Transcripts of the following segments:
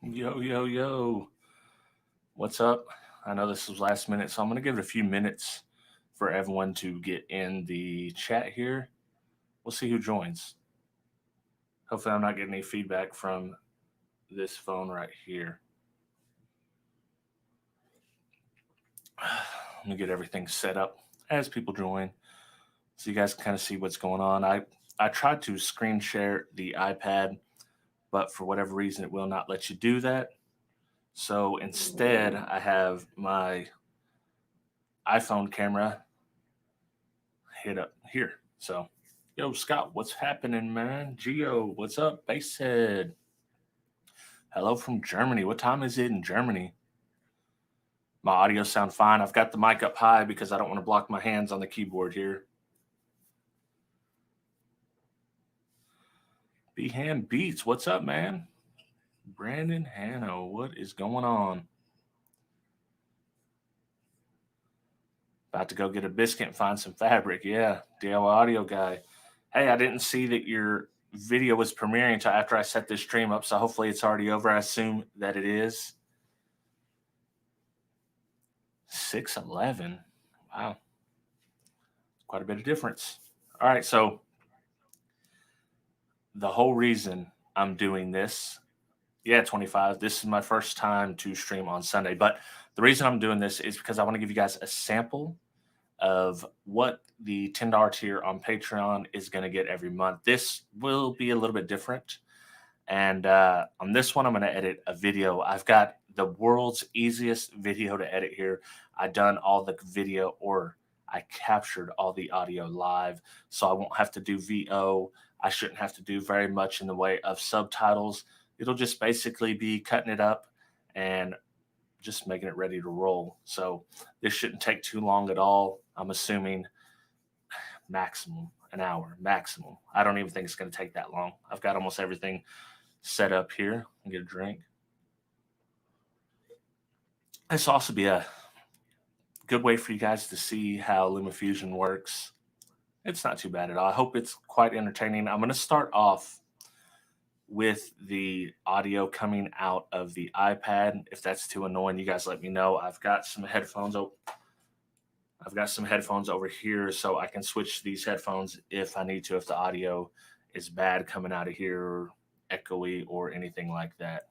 Yo, yo, yo. What's up? I know this was last minute, so I'm going to give it a few minutes for everyone to get in the chat here. We'll see who joins. Hopefully, I'm not getting any feedback from this phone right here. Let me get everything set up as people join so you guys can kind of see what's going on. I tried to screen share the iPad, but for whatever reason, it will not let you do that. So instead, I have my iPhone camera hit up here. So, yo, Scott, what's happening, man? Geo, what's up? Basshead. Hello from Germany. What time is it in Germany? My audio sound fine. I've got the mic up high because I don't want to block my hands on the keyboard here. B-Hand Beats, what's up, man? Brandon Hanno, what is going on? About to go get a biscuit and find some fabric. Yeah, DIY audio guy. Hey, I didn't see that your video was premiering until after I set this stream up, so hopefully it's already over. I assume that it is. 6'11". Wow. Quite a bit of difference. All right, so the whole reason I'm doing this, 25, this is my first time to stream on Sunday, but the reason I'm doing this is because I want to give you guys a sample of what the $10 tier on Patreon is going to get every month. This will be a little bit different. And on this one, I'm going to edit a video. I've got the world's easiest video to edit here. I've done all the video, or I captured all the audio live, so I won't have to do VO. I shouldn't have to do very much in the way of subtitles. It'll just basically be cutting it up and just making it ready to roll. So this shouldn't take too long at all. I'm assuming maximum an hour, maximum. I don't even think it's going to take that long. I've got almost everything set up here. I'll get a drink. This will also be a good way for you guys to see how LumaFusion works. It's not too bad at all. I hope it's quite entertaining. I'm going to start off with the audio coming out of the iPad. If that's too annoying, you guys let me know. I've got some headphones. I've got some headphones over here, so I can switch these headphones if I need to, if the audio is bad coming out of here, or echoey, or anything like that.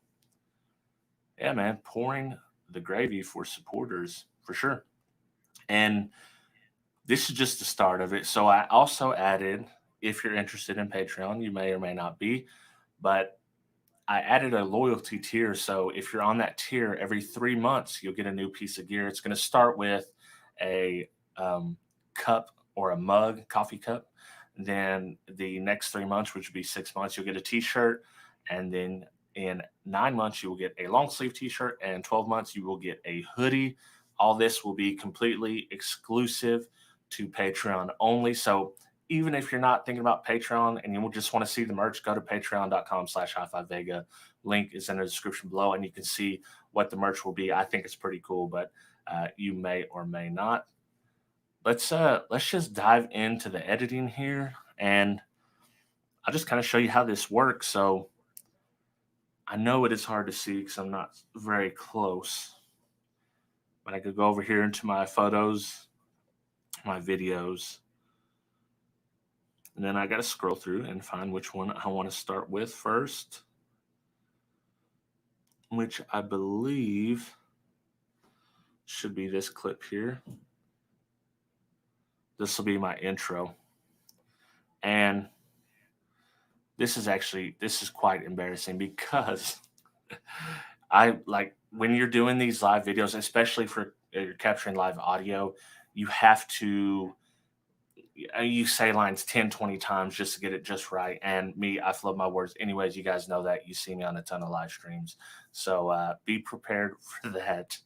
Yeah, man, pouring the gravy for supporters, for sure. And this is just the start of it. So I also added, if you're interested in Patreon, you may or may not be, but I added a loyalty tier. So if you're on that tier, every 3 months, you'll get a new piece of gear. It's going to start with a cup or a mug, coffee cup. Then the next 3 months, which would be 6 months, you'll get a t-shirt. And then in 9 months, you will get a long sleeve t-shirt. And 12 months, you will get a hoodie. All this will be completely exclusive to Patreon only. So even if you're not thinking about Patreon and you just want to see the merch, go to patreon.com/HifiVega. Link is in the description below, and you can see what the merch will be. I think it's pretty cool, but you may or may not. Let's just dive into the editing here, and I'll just kind of show you how this works. So I know it is hard to see because I'm not very close, but I could go over here into my photos, my videos, and then I got to scroll through and find which one I want to start with first, which I believe should be this clip here. This will be my intro. And this is quite embarrassing because I like when you're doing these live videos, especially for you're capturing live audio, you have to you say lines 10, 20 times just to get it just right. And me, I flub my words. Anyways, you guys know that. You see me on a ton of live streams. So be prepared for that.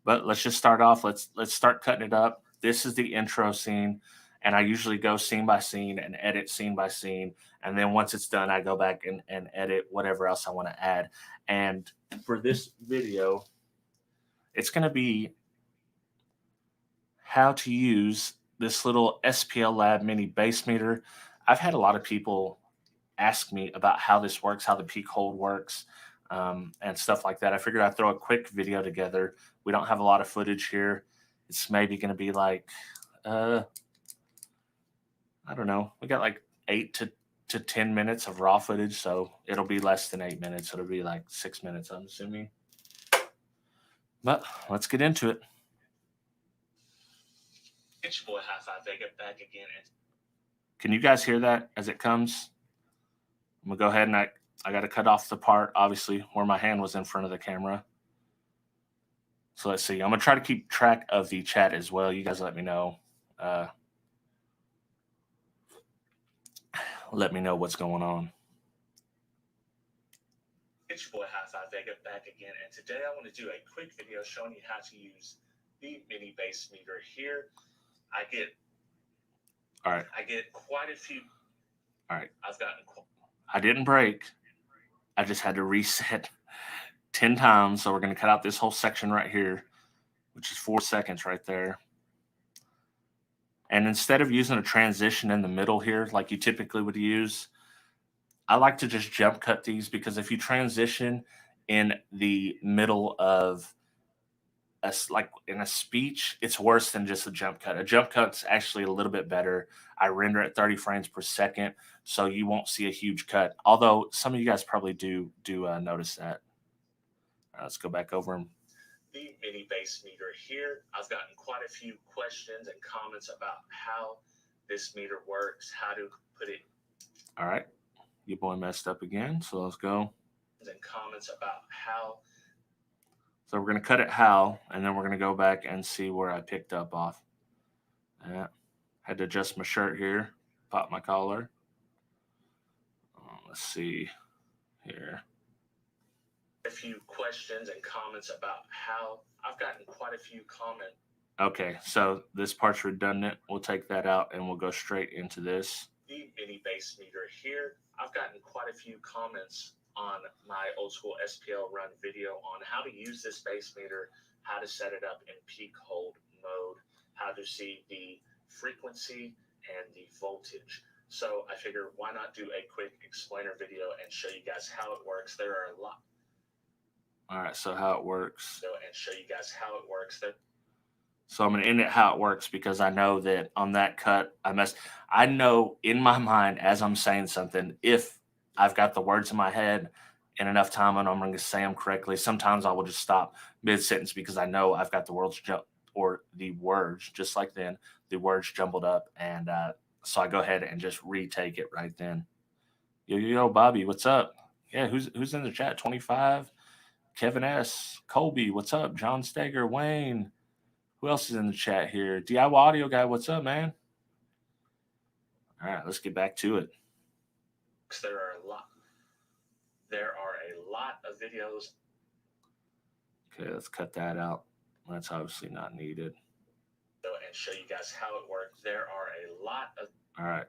But let's just start off. Let's start cutting it up. This is the intro scene. And I usually go scene by scene and edit scene by scene. And then once it's done, I go back and edit whatever else I want to add. And for this video, it's going to be how to use this little SPL Lab mini bass meter. I've had a lot of people ask me about how this works, how the peak hold works. and stuff like that. I figured I'd throw a quick video together. We don't have a lot of footage here. It's maybe going to be like, I don't know. We got like 8 to 10 minutes of raw footage, so it'll be less than 8 minutes. It'll be like 6 minutes, I'm assuming. But let's get into it. It's your boy HifiVega back again. Can you guys hear that as it comes? I'm gonna go ahead and I got to cut off the part, obviously, where my hand was in front of the camera. So let's see. I'm gonna try to keep track of the chat as well. You guys let me know. Let me know what's going on. It's your boy HifiVega back again, and today I want to do a quick video showing you how to use the mini bass meter here. I get quite a few. All right. I didn't break. I just had to reset 10 times. So we're going to cut out this whole section right here, which is 4 seconds right there. And instead of using a transition in the middle here, like you typically would use, I like to just jump cut these, because if you transition in the middle of like in a speech, it's worse than just a jump cut. A jump cut's actually a little bit better. I render at 30 frames per second, so you won't see a huge cut. Although some of you guys probably do notice that. All right, let's go back over them. The mini bass meter here. I've gotten quite a few questions and comments about how this meter works, how to put it. All right, your boy messed up again, so let's go. And comments about how. So we're going to cut it how, and then we're going to go back and see where I picked up off. Had to adjust my shirt here, pop my collar. Let's see here. A few questions and comments about how. I've gotten quite a few comments. Okay, so this part's redundant. We'll take that out and we'll go straight into this. The mini bass meter here. I've gotten quite a few comments on my old school SPL run video on how to use this bass meter, how to set it up in peak hold mode, how to see the frequency and the voltage. So I figured, why not do a quick explainer video and show you guys how it works. There are a lot. All right, so how it works. And show you guys how it works. So I'm going to end it how it works, because I know that on that cut, I know in my mind as I'm saying something, if I've got the words in my head in enough time and I'm going to say them correctly, sometimes I will just stop mid-sentence because I know I've got the words just like then, the words jumbled up. And so I go ahead and just retake it right then. Yo, Bobby, what's up? Yeah, who's in the chat? 25, Kevin S, Colby, what's up? John Steger, Wayne. Who else is in the chat here? DIY Audio Guy, what's up, man? All right, let's get back to it. There are a lot of videos. Okay, let's cut that out. That's obviously not needed. And show you guys how it works. There are a lot of. All right.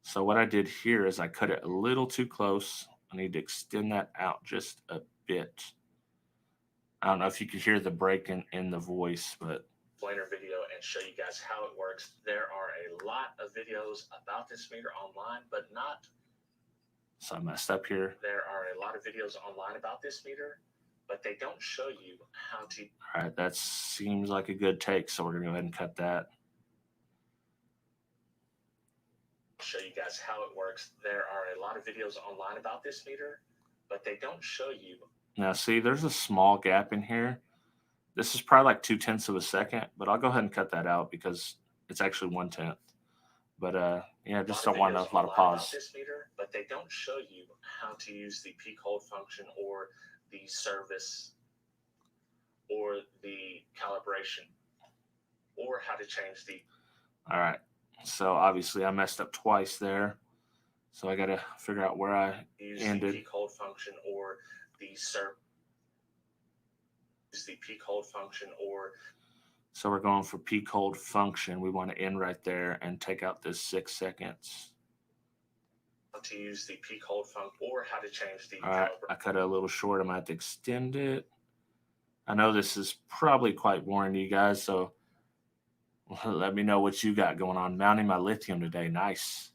So what I did here is I cut it a little too close. I need to extend that out just a bit. I don't know if you could hear the break in the voice, but. Explainer video and show you guys how it works. There are a lot of videos about this meter online, but not. So I messed up here. There are a lot of videos online about this meter, but they don't show you how to. All right, that seems like a good take, so we're going to go ahead and cut that. Show you guys how it works. There are a lot of videos online about this meter, but they don't show you. Now, see, there's a small gap in here. This is probably like 0.2 of a second, but I'll go ahead and cut that out because it's actually 1/10. But yeah, just don't want a lot of pause. This meter, but they don't show you how to use the peak hold function or the service or the calibration or how to change the. All right, so obviously I messed up twice there, so I got to figure out where I ended. The peak hold function or the peak hold function or. So we're going for peak hold function. We want to end right there and take out this 6 seconds. How to use the peak hold function or how to change the. All right, I cut it a little short. I might have to extend it. I know this is probably quite boring to you guys, so let me know what you got going on. Mounting my lithium today. Nice.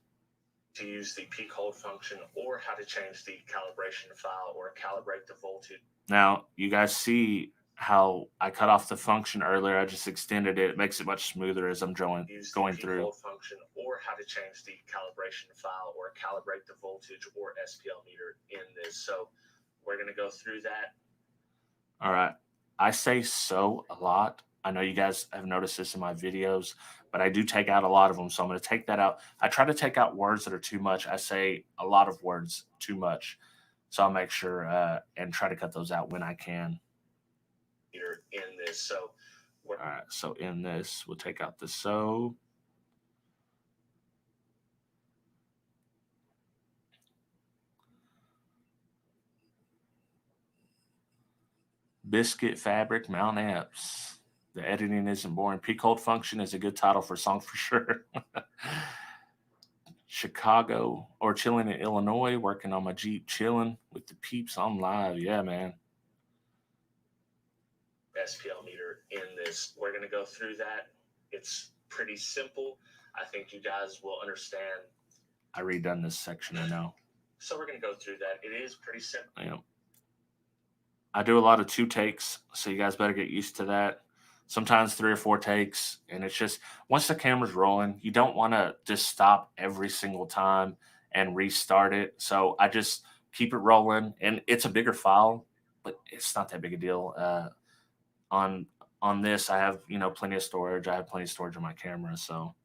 to use the peak hold function, or how to change the calibration file or calibrate the voltage. Now, you guys see how I cut off the function earlier. I just extended it. It makes it much smoother as I'm going through. Hold function, or how to change the calibration file or calibrate the voltage or SPL meter in this. So we're going to go through that. All right. I say so a lot. I know you guys have noticed this in my videos, but I do take out a lot of them. So I'm going to take that out. I try to take out words that are too much. I say a lot of words too much. So I'll make sure and try to cut those out when I can. In this. So, all right. So in this, we'll take out the so. Biscuit Fabric Mount Amps. The editing isn't boring. Peak hold function is a good title for a song for sure. Chicago or chilling in Illinois, working on my Jeep, chilling with the peeps on live. Yeah, man. SPL meter in this. We're going to go through that. It's pretty simple. I think you guys will understand. I redone this section, I know. So we're going to go through that. It is pretty simple. Yeah. I do a lot of 2 takes, so you guys better get used to that. Sometimes 3 or 4 takes, and it's just once the camera's rolling, you don't want to just stop every single time and restart it. So I just keep it rolling, and it's a bigger file, but it's not that big a deal. On this, I have plenty of storage. I have plenty of storage on my camera, so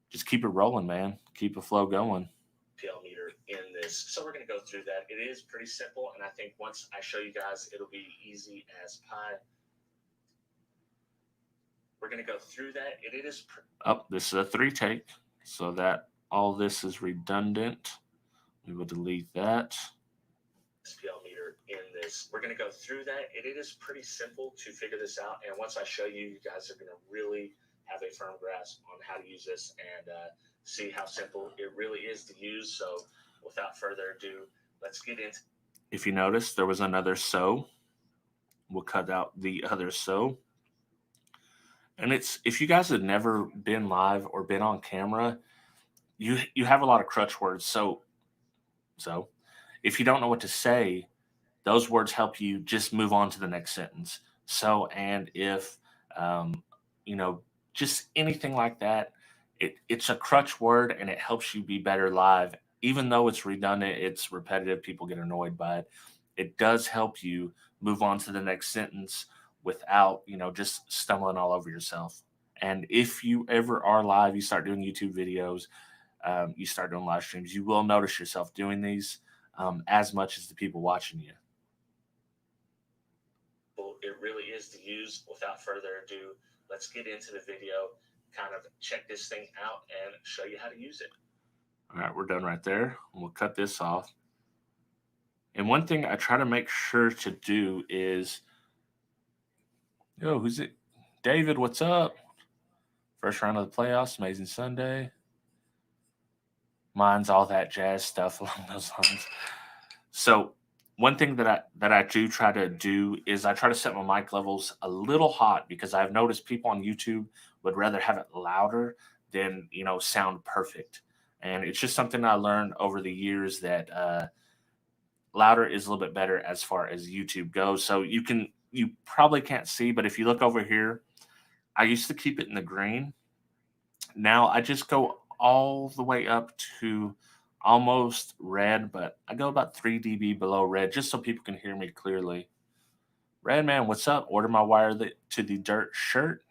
just keep it rolling, man. Keep the flow going. PL meter in this. So we're going to go through that. It is pretty simple, and I think once I show you guys, it'll be easy as pie. We're going to go through that. It is. This is a 3 take, so that all this is redundant. We will delete that. SPL meter in this. We're going to go through that. It is pretty simple to figure this out, and once I show you, you guys are going to really have a firm grasp on how to use this and see how simple it really is to use. So without further ado, let's get into. If you notice, there was another so. We'll cut out the other so. And it's, if you guys have never been live or been on camera, you have a lot of crutch words. So if you don't know what to say, those words help you just move on to the next sentence. So, and if, just anything like that, it's a crutch word and it helps you be better live. Even though it's redundant, it's repetitive, people get annoyed by it. It does help you move on to the next sentence without, just stumbling all over yourself. And if you ever are live, you start doing YouTube videos, you start doing live streams, you will notice yourself doing these as much as the people watching you. It really is to use. Without further ado, let's get into the video, kind of check this thing out and show you how to use it. All right, we're done right there. We'll cut this off. And one thing I try to make sure to do is, who's it? David, what's up? First round of the playoffs, amazing Sunday. Mine's all that jazz stuff along those lines. So one thing that I do try to do is I try to set my mic levels a little hot, because I've noticed people on YouTube would rather have it louder than, sound perfect. And it's just something I learned over the years that louder is a little bit better as far as YouTube goes. So you probably can't see, but if you look over here, I used to keep it in the green. Now I just go all the way up to almost red, but I go about 3 dB below red just so people can hear me clearly. Red man, what's up? Order my wire to the dirt shirt.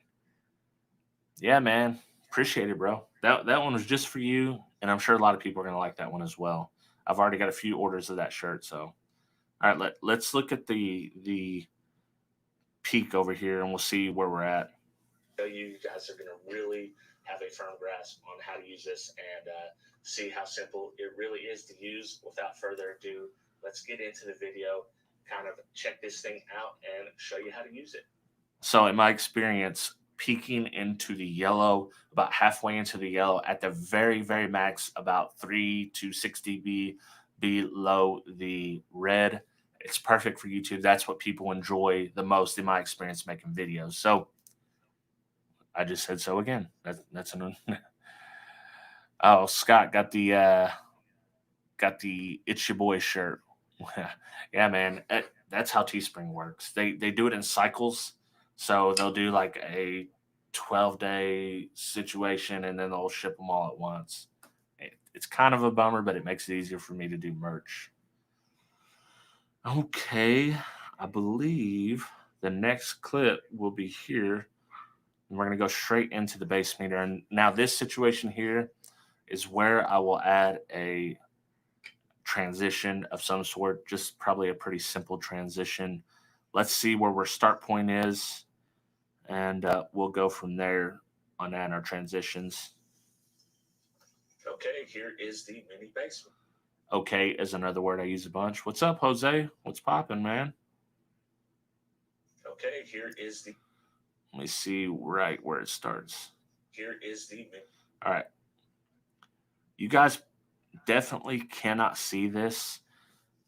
Yeah, man. Appreciate it, bro. That one was just for you, and I'm sure a lot of people are going to like that one as well. I've already got a few orders of that shirt, so. All right, let's look at the peak over here, and we'll see where we're at. So you guys are going to really have a firm grasp on how to use this and see how simple it really is to use. Without further ado, let's get into the video, kind of check this thing out and show you how to use it. So in my experience, peaking into the yellow, about halfway into the yellow, at the very, very max, about 3 to 6 dB below the red, it's perfect for YouTube. That's what people enjoy the most in my experience making videos. So I just said so again. That's an Oh, Scott got the It's Your Boy shirt. Yeah, man. That's how Teespring works. They do it in cycles. So they'll do like a 12-day situation and then they'll ship them all at once. It's kind of a bummer, but it makes it easier for me to do merch. Okay, I believe the next clip will be here. And we're going to go straight into the bass meter. And now this situation here is where I will add a transition of some sort, just probably a pretty simple transition. Let's see where our start point is, and we'll go from there on adding our transitions. Okay, here is the mini bass. Okay is another word I use a bunch. What's up, Jose? What's popping, man? Okay, here is the... Let me see right where it starts. Here is the... All right. You guys definitely cannot see this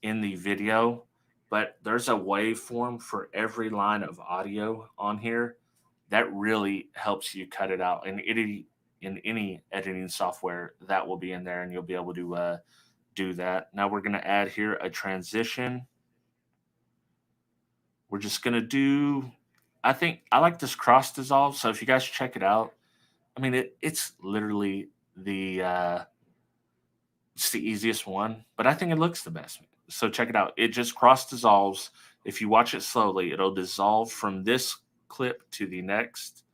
in the video, but there's a waveform for every line of audio on here that really helps you cut it out. And in any editing software, that will be in there, and you'll be able to do that. Now we're going to add here a transition. We're just going to do, I think I like this cross dissolve. So if you guys check it out, I mean, it's literally it's the easiest one, but I think it looks the best. So check it out. It just cross dissolves. If you watch it slowly, it'll dissolve from this clip to the next,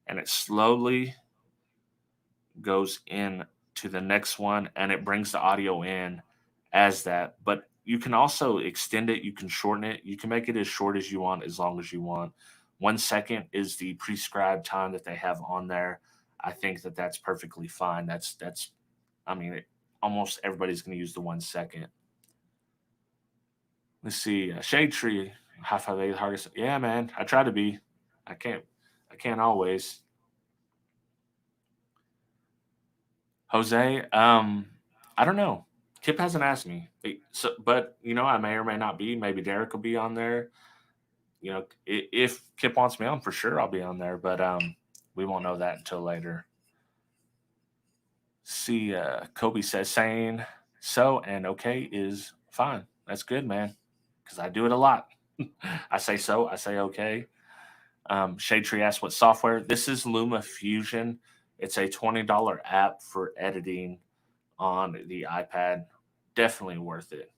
and it slowly goes in to the next one, and it brings the audio in as that. But you can also extend it. You can shorten it. You can make it as short as you want, as long as you want. 1 second is the prescribed time that they have on there. I think that that's perfectly fine. I mean, almost everybody's going to use the 1 second. Let's see. Shade Tree, HifiVega T. Yeah, man. I try to be. I can't always. Jose, I don't know. Kip hasn't asked me. But I may or may not be. Maybe Derek will be on there. If Kip wants me on, for sure I'll be on there. But we won't know that until later. See, Kobe says saying so and okay is fine. That's good, man, because I do it a lot. I say so, I say okay. Shade Tree asks what software. This is LumaFusion. It's a $20 app for editing on the iPad. Definitely worth it.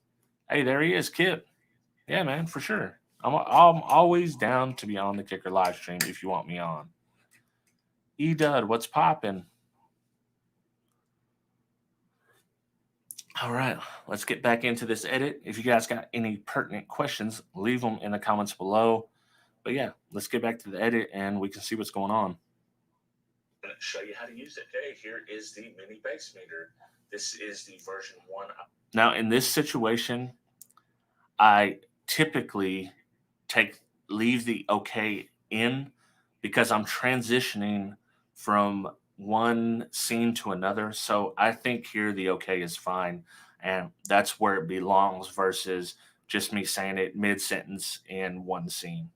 Hey, there he is, Kip. Yeah, man, for sure. I'm always down to be on the Kicker live stream if you want me on. E-Dud, what's popping? All right, let's get back into this edit. If you guys got any pertinent questions, leave them in the comments below. But yeah, let's get back to the edit and we can see what's going on. I'm going to show you how to use it. Okay, here is the mini bass meter. This is the version 1. Now, in this situation, I typically leave the okay in because I'm transitioning from one scene to another. So I think here the okay is fine. And that's where it belongs versus just me saying it mid-sentence in one scene.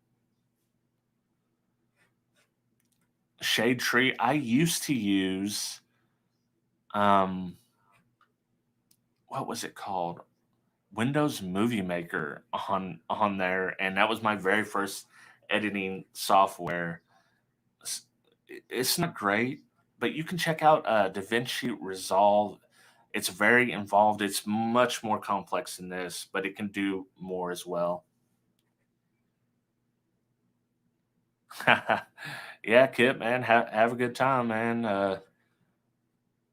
Shade Tree, I used to use, what was it called? Windows Movie Maker on there. And that was my very first editing software. It's not great, but you can check out DaVinci Resolve. It's very involved. It's much more complex than this, but it can do more as well. Yeah, Kip, man, have a good time, man.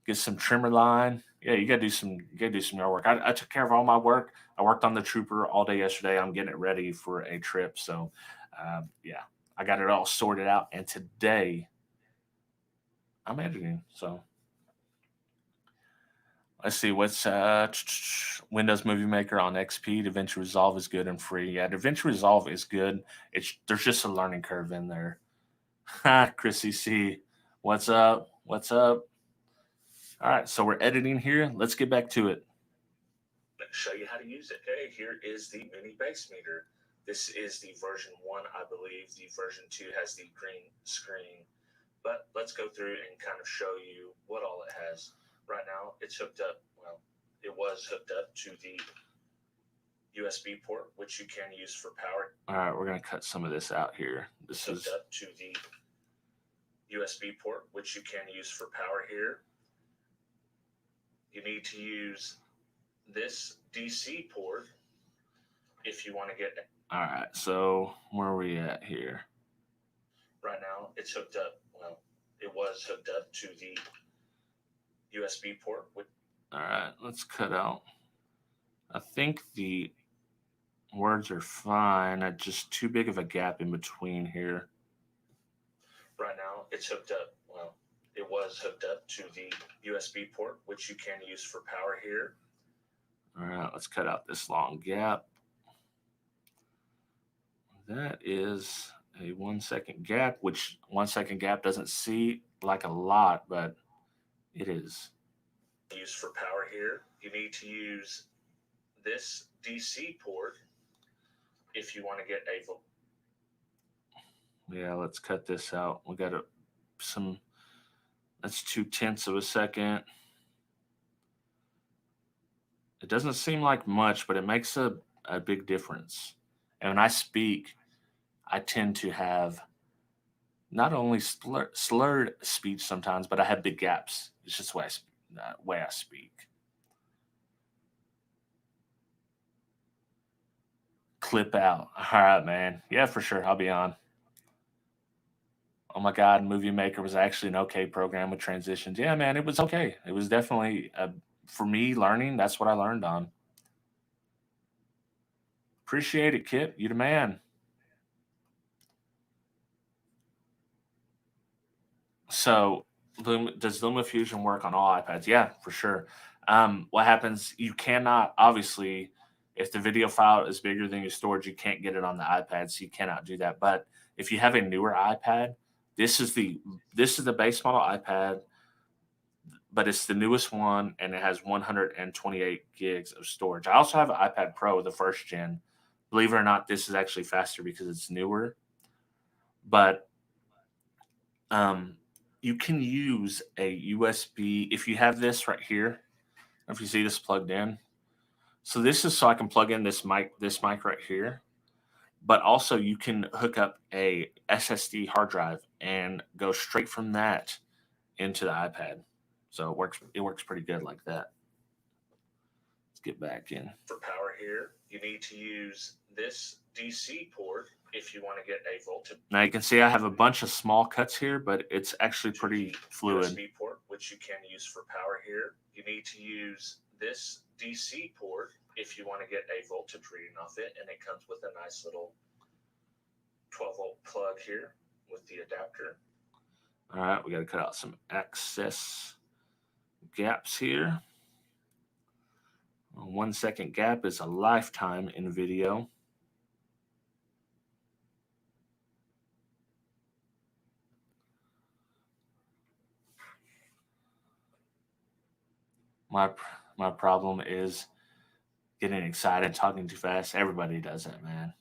Get some trimmer line. Yeah, you gotta do some yard work. I took care of all my work. I worked on the Trooper all day yesterday. I'm getting it ready for a trip. So, yeah, I got it all sorted out, and today I'm editing. So let's see what's Windows Movie Maker on XP. DaVinci Resolve is good and free. Yeah, DaVinci Resolve is good. There's just a learning curve in there. Chrissy C, what's up? What's up? All right, so we're editing here. Let's get back to it. Let's show you how to use it. Okay, here is the mini bass meter. This is the version 1, I believe. The version 2 has the green screen. But let's go through and kind of show you what all it has. Right now, it's hooked up. Well, it was hooked up to the USB port, which you can use for power. All right, we're going to cut some of this out here. This is hooked up to the USB port, which you can use for power here. You need to use this DC port if you want to get. All right, so where are we at here? Right now, it's hooked up. Well, it was hooked up to the USB port. All right, let's cut out. I think the words are fine. Just too big of a gap in between here. Right now, it's hooked up. Well, it was hooked up to the USB port, which you can use for power here. All right, let's cut out this long gap. That is a 1 second gap, which 1 second gap doesn't seem like a lot, but it is. Use for power here. You need to use this DC port if you want to get a. Yeah, let's cut this out. We got that's 0.2 of a second. It doesn't seem like much, but it makes a big difference. And when I speak, I tend to have not only slurred speech sometimes, but I have big gaps. It's just the way I speak. Clip out. All right, man. Yeah, for sure. I'll be on. Oh my God, Movie Maker was actually an okay program with transitions. Yeah, man, it was okay. It was definitely, for me, learning. That's what I learned on. Appreciate it, Kip. You the man. So, does LumaFusion work on all iPads? Yeah, for sure. What happens? You cannot, obviously, if the video file is bigger than your storage, you can't get it on the iPad, so you cannot do that. But if you have a newer iPad, this is the base model iPad, but it's the newest one, and it has 128 gigs of storage. I also have an iPad Pro, the first gen. Believe it or not, this is actually faster because it's newer. But you can use a USB if you have this right here. If you see this plugged in, so this is so I can plug in this mic right here. But also you can hook up a SSD hard drive and go straight from that into the iPad. So it works pretty good like that. Let's get back in. For power here, you need to use this DC port if you want to get a voltage. Now you can see I have a bunch of small cuts here, but it's actually pretty fluid. USB port, which you can use for power here. You need to use this DC port if you want to get a voltage reading off it, and it comes with a nice little 12-volt plug here with the adapter. All right, we got to cut out some excess gaps here. A 1 second gap is a lifetime in video. My problem is getting excited, talking too fast. Everybody does that, man.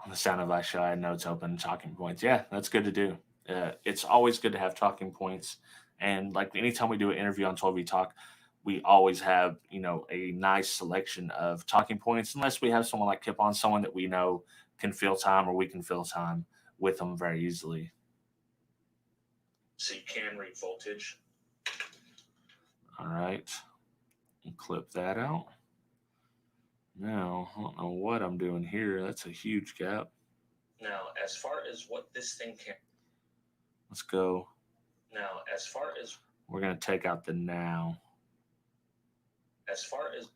On the Sound Advice show, I had notes open, talking points. Yeah, that's good to do. It's always good to have talking points. And like anytime we do an interview on 12V Talk, we always have, a nice selection of talking points, unless we have someone like Kip on, someone that we know can fill time, or we can fill time with them very easily. So you can read voltage. All right. And clip that out. Now, I don't know what I'm doing here. That's a huge gap. Now, as far as what this thing can... Let's go. Now, as far as... We're going to take out the now. As far as...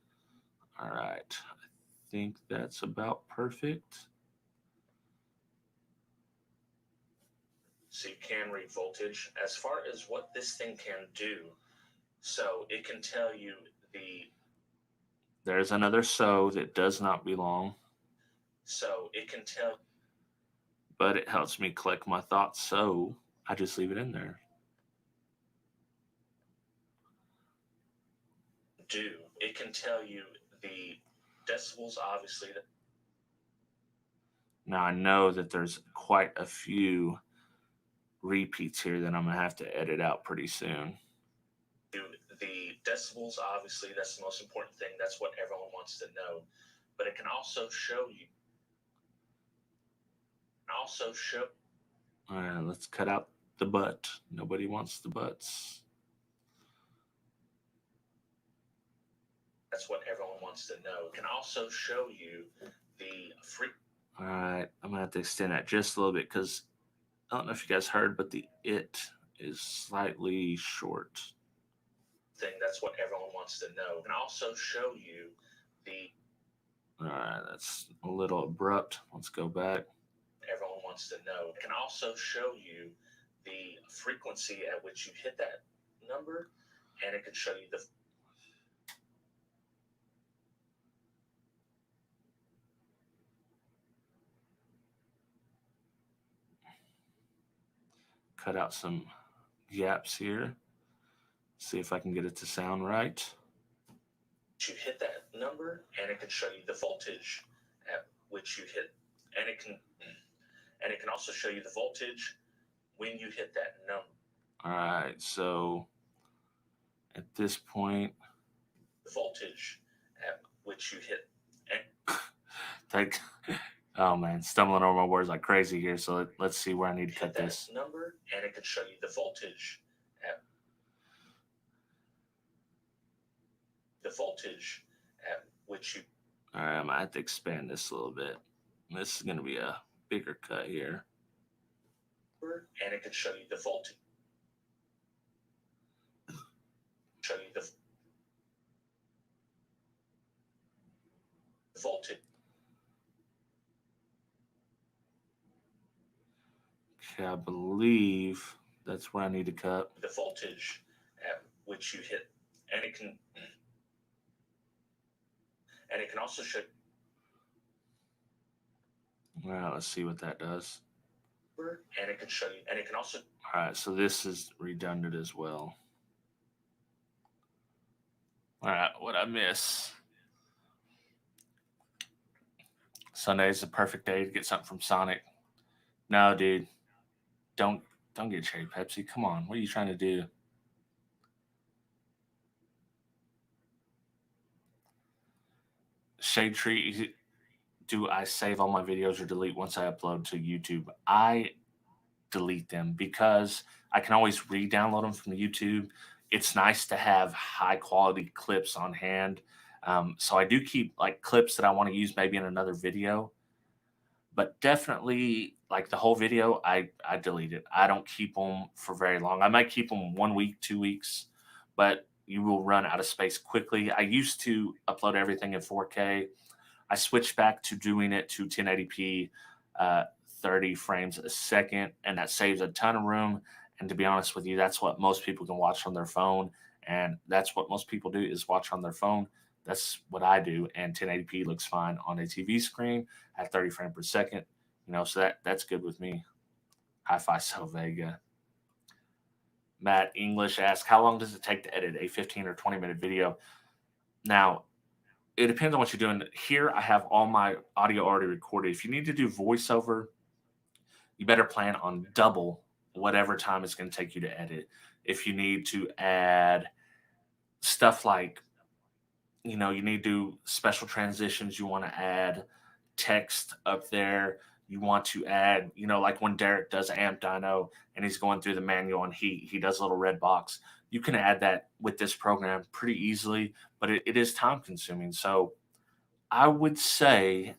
All right. I think that's about perfect. So you can read voltage. As far as what this thing can do, so it can tell you the... There's another so that does not belong. So it can tell... But it helps me collect my thoughts, so I just leave it in there. It can tell you the decibels, obviously. Now I know that there's quite a few repeats here that I'm going to have to edit out pretty soon. The decibels, obviously, that's the most important thing. That's what everyone wants to know. But it can also show you. All right, let's cut out the butt. Nobody wants the butts. That's what everyone wants to know. It can also show you the All right, I'm going to have to extend that just a little bit because I don't know if you guys heard, but the it is slightly short. That's what everyone wants to know. It can also show you the. All right, that's a little abrupt. Let's go back. Everyone wants to know. It can also show you the frequency at which you hit that number, and it can show you the. Cut out some gaps here. See if I can get it to sound right. You hit that number, and it can show you the voltage at which you hit, and it can also show you the voltage when you hit that number. All right, so at this point, the voltage at which you hit, and like, oh man, stumbling over my words like crazy here. So let's see where I need to cut this number, and it can show you the voltage at which you. All right, I'm gonna have to expand this a little bit. This is gonna be a bigger cut here. And it can show you the voltage. Show you the voltage. Okay, I believe that's where I need to cut. The voltage at which you hit, and it can also show. All right, let's see what that does. And it can show you, and it can also. All right, so this is redundant as well. All right, what I miss? Sunday is the perfect day to get something from Sonic. No, dude, don't get cherry Pepsi. Come on, what are you trying to do? Shade Tree, do I save all my videos or delete once I upload to YouTube? I delete them because I can always re-download them from YouTube. It's nice to have high quality clips on hand. So I do keep like clips that I want to use maybe in another video, but definitely like the whole video, I delete it. I don't keep them for very long. I might keep them 1 week, 2 weeks, but you will run out of space quickly. I used to upload everything in 4K. I switched back to doing it to 1080p, 30 frames a second, and that saves a ton of room. And to be honest with you, that's what most people can watch on their phone, and that's what most people do is watch on their phone. That's what I do, and 1080p looks fine on a TV screen at 30 frames per second. So that's good with me. Hi-Fi so Vega. Matt English asks, how long does it take to edit a 15 or 20-minute video? Now, it depends on what you're doing. Here, I have all my audio already recorded. If you need to do voiceover, you better plan on double whatever time it's going to take you to edit. If you need to add stuff like, you need to do special transitions, you want to add text up there, you want to add, like when Derek does Amp Dyno and he's going through the manual and he does a little red box, you can add that with this program pretty easily, but it is time consuming. So I would say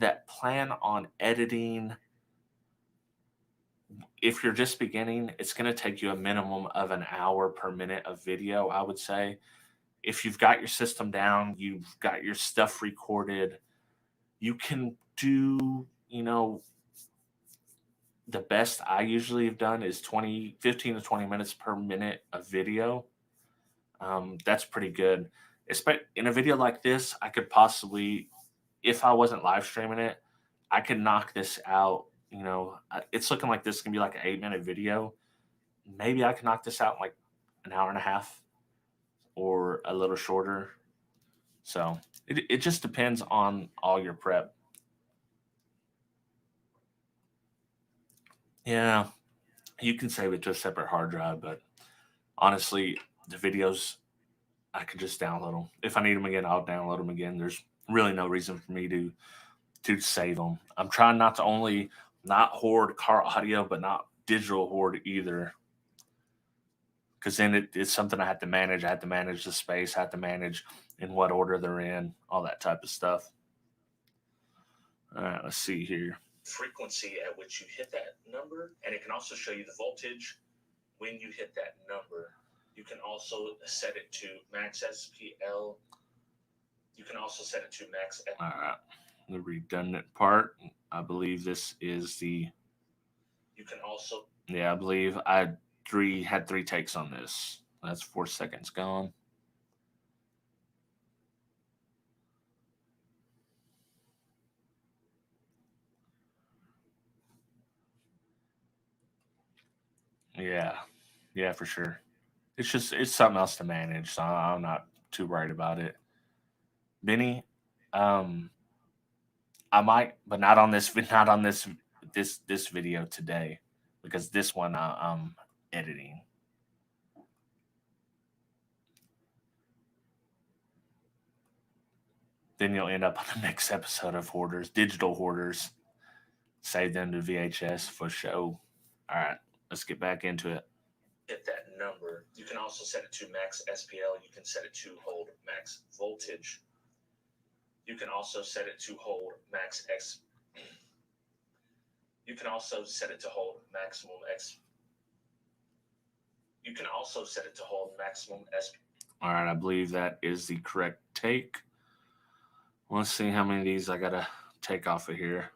that plan on editing. If you're just beginning, it's going to take you a minimum of an hour per minute of video, I would say. If you've got your system down, you've got your stuff recorded, you can do, the best I usually have done is 15 to 20 minutes per minute of video. That's pretty good. In a video like this, I could possibly, if I wasn't live streaming it, I could knock this out. It's looking like this can be like an 8-minute video. Maybe I can knock this out in like an hour and a half or a little shorter. So it just depends on all your prep. Yeah, you can save it to a separate hard drive, but honestly, the videos, I could just download them. If I need them again, I'll download them again. There's really no reason for me to save them. I'm trying not to only not hoard car audio, but not digital hoard either. Because then it's something I have to manage. I have to manage the space. I have to manage in what order they're in, all that type of stuff. All right, let's see here. Frequency at which you hit that number, and it can also show you the voltage when you hit that number. You can also set it to max SPL. You can also set it to max. All right, the redundant part. I believe this is the. You can also. Yeah, I believe I had three takes on this. That's 4 seconds gone. Yeah, for sure. It's something else to manage, so I'm not too worried about it. Benny, I might, but not on this this video today, because this one I'm editing. Then you'll end up on the next episode of Hoarders, Digital Hoarders. Save them to VHS for show. All right, let's get back into it. Hit that number. You can also set it to max SPL. You can set it to hold max voltage. You can also set it to hold max X. You can also set it to hold maximum X. You can also set it to hold maximum SP. All right, I believe that is the correct take. Let's see how many of these I gotta take off of here.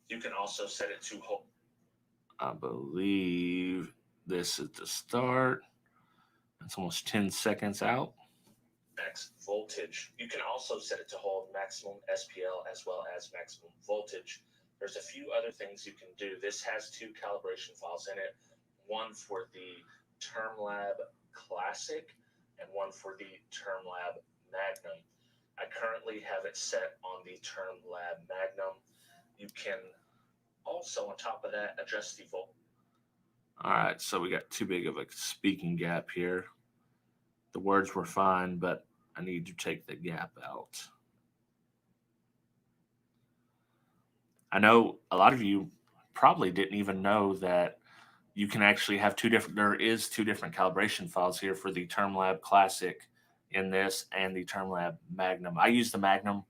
You can also set it to hold. I believe this is the start. It's almost 10 seconds out. Max voltage. You can also set it to hold maximum SPL as well as maximum voltage. There's a few other things you can do. This has 2 calibration files in it, one for the TermLab Classic and one for the TermLab Magnum. I currently have it set on the TermLab Magnum. You can also, on top of that, adjust the volt. All right, so we got too big of a speaking gap here. The words were fine, but I need to take the gap out. I know a lot of you probably didn't even know that you can actually have there is 2 different calibration files here for the TermLab Classic in this and the TermLab Magnum. I use the Magnum.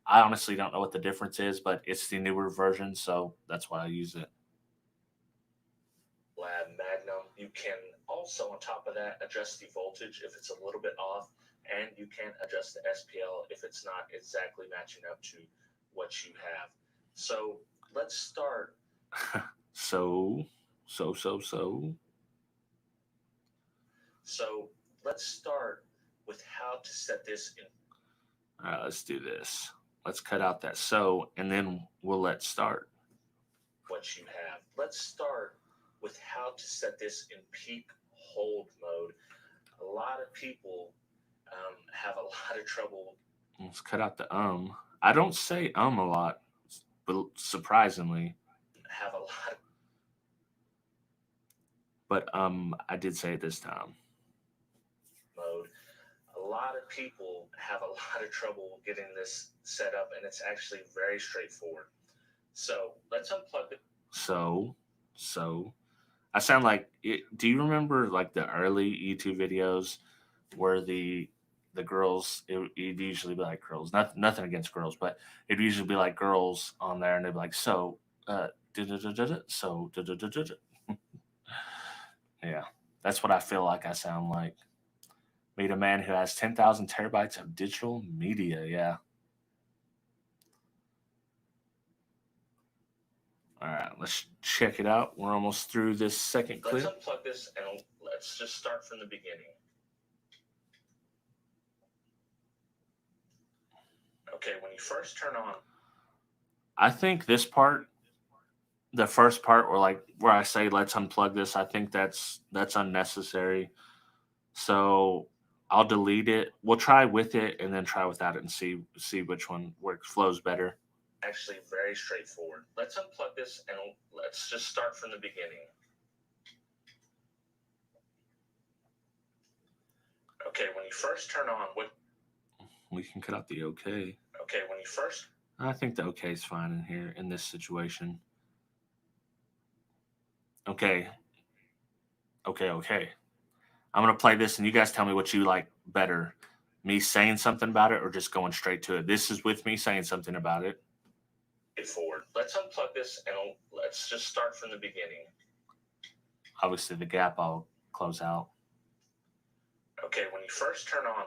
I honestly don't know what the difference is, but it's the newer version, so that's why I use it. Lab Magnum. You can also, on top of that, adjust the voltage if it's a little bit off, and you can adjust the SPL if it's not exactly matching up to what you have. So let's start. So let's start with how to set this in. All right, let's do this. Let's cut out that so, and then we'll let's start. What you have. Let's start with how to set this in peak hold mode. A lot of people have a lot of trouble. Let's cut out the I don't say a lot, but surprisingly, have a lot of. But I did say it this time. Mode. A lot of people have a lot of trouble getting this set up, and it's actually very straightforward. So let's unplug it. So I sound like it. Do you remember like the early YouTube videos where the girls, it'd usually be like girls, nothing against girls, but it'd usually be like girls on there, and they'd be like, yeah, that's what I feel like I sound like. Meet a man who has 10,000 terabytes of digital media. Yeah. All right, let's check it out. We're almost through this second clip. Let's unplug this and let's just start from the beginning. Okay, when you first turn on. I think this part, the first part where I say let's unplug this, I think that's unnecessary. So I'll delete it. We'll try with it and then try without it and see which one flows better. Actually very straightforward. Let's unplug this and let's just start from the beginning. Okay, when you first turn on what... We can cut out the okay. Okay, when you first... I think the okay is fine in here in this situation. Okay. Okay. I'm going to play this and you guys tell me what you like better. Me saying something about it or just going straight to it. This is with me saying something about it. Forward. Let's unplug this and let's just start from the beginning. Obviously, the gap I'll close out. Okay, when you first turn on,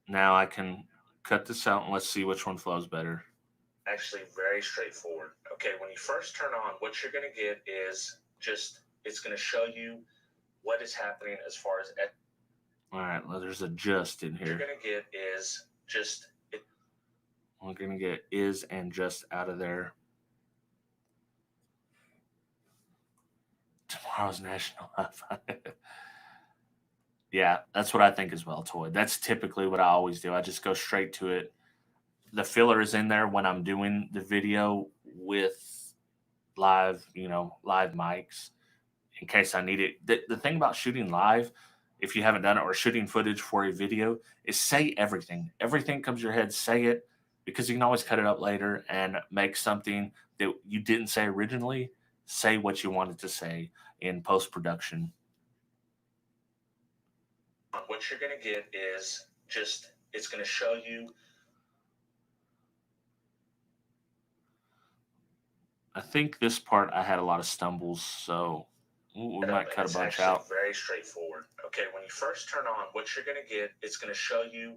now I can cut this out and let's see which one flows better. Actually, very straightforward. Okay, when you first turn on, what you're going to get is just, it's going to show you what is happening as far as... All right, well, there's a just in here. What you're going to get is just... We're going to get is and just out of there. Tomorrow's National Hi-Fi. Yeah, that's what I think as well, Toy. That's typically what I always do. I just go straight to it. The filler is in there when I'm doing the video with live mics in case I need it. The thing about shooting live, if you haven't done it, or shooting footage for a video, is say everything. Everything comes to your head, say it, because you can always cut it up later and make something that you didn't say originally, say what you wanted to say in post-production. What you're going to get is just, it's going to show you... I think this part I had a lot of stumbles, so we might cut a bunch out. Very straightforward. Okay, when you first turn on, what you're going to get, it's going to show you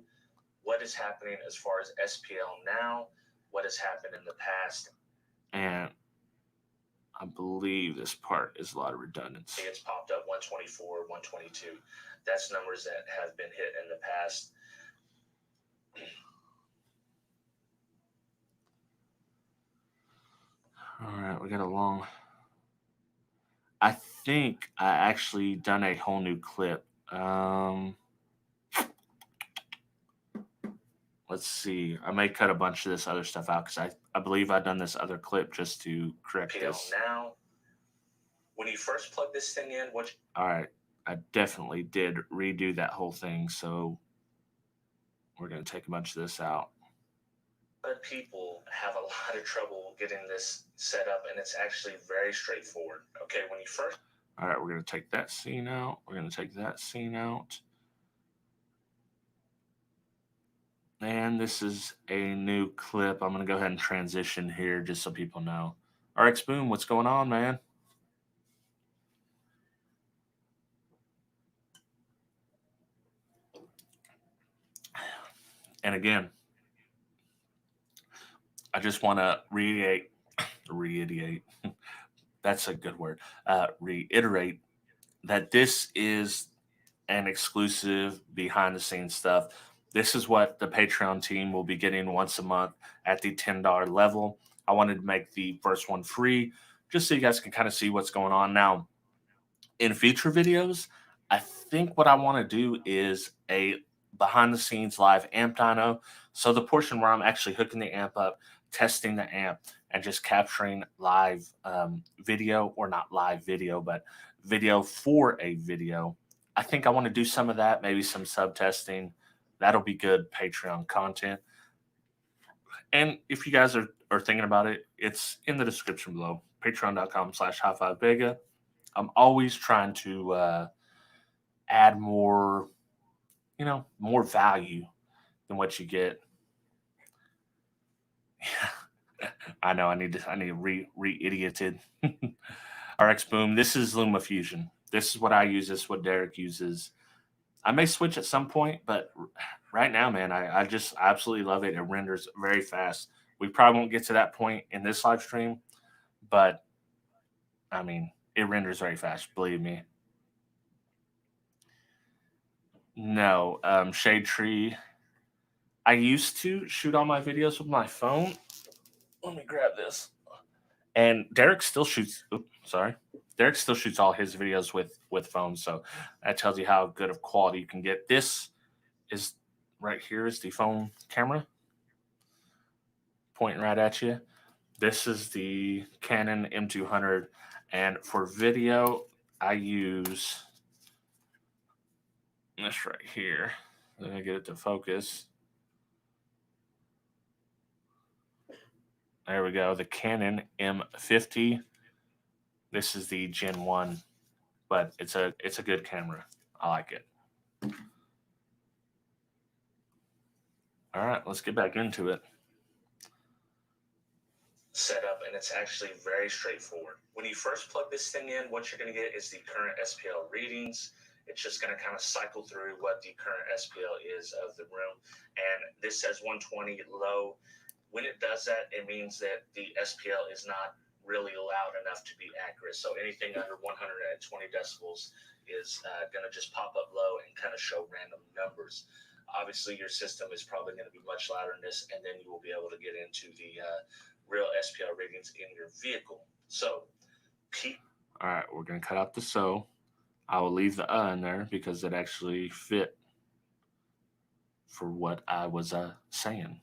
what is happening as far as SPL now, what has happened in the past. And I believe this part is a lot of redundancy. It's popped up 124, 122. That's numbers that have been hit in the past. All right, we got a long... I think I actually done a whole new clip. Let's see. I may cut a bunch of this other stuff out because I believe I've done this other clip just to correct this. Now, when you first plug this thing in, all right, I definitely did redo that whole thing, so we're going to take a bunch of this out. But people have a lot of trouble getting this set up, and it's actually very straightforward. Okay, when you first... All right, we're going to take that scene out. We're going to take that scene out. And this is a new clip. I'm going to go ahead and transition here just so people know. RX Boom, what's going on, man? And again, I just want to reiterate. That's a good word. Reiterate that this is an exclusive behind-the-scenes stuff. This is what the Patreon team will be getting once a month at the $10 level. I wanted to make the first one free just so you guys can kind of see what's going on. Now, in future videos, I think what I want to do is a behind-the-scenes live amp dyno. So the portion where I'm actually hooking the amp up, testing the amp, and just capturing live video, or not live video, but video for a video. I think I want to do some of that, maybe some sub-testing. That'll be good Patreon content. And if you guys are thinking about it, it's in the description below, patreon.com/HifiVega. I'm always trying to add more, more value than what you get. Yeah, I know. I need to re-idioted. RX Boom. This is LumaFusion. This is what I use. This is what Derek uses. I may switch at some point, but right now, man, I just absolutely love it. It renders very fast. We probably won't get to that point in this live stream, but I mean, it renders very fast. Believe me. No, Shade Tree. I used to shoot all my videos with my phone. Let me grab this. And Derek still shoots. Oops, sorry. Derek still shoots all his videos with phones, so that tells you how good of quality you can get. This is right here is the phone camera. pointing right at you. This is the Canon M200, and for video, I use this right here. Let me get it to focus. There we go, the Canon M50. This is the Gen 1, but it's a good camera. I like it. All right, let's get back into it. Setup, and it's actually very straightforward. When you first plug this thing in, what you're going to get is the current SPL readings. It's just going to kind of cycle through what the current SPL is of the room, and this says 120 low. When it does that, it means that the SPL is not really loud enough to be accurate. So anything under 120 decibels is going to just pop up low and kind of show random numbers. Obviously, your system is probably going to be much louder than this, and then you will be able to get into the real SPL readings in your vehicle. So, all right, we're going to cut out the so. I will leave the in there because it actually fit for what I was saying.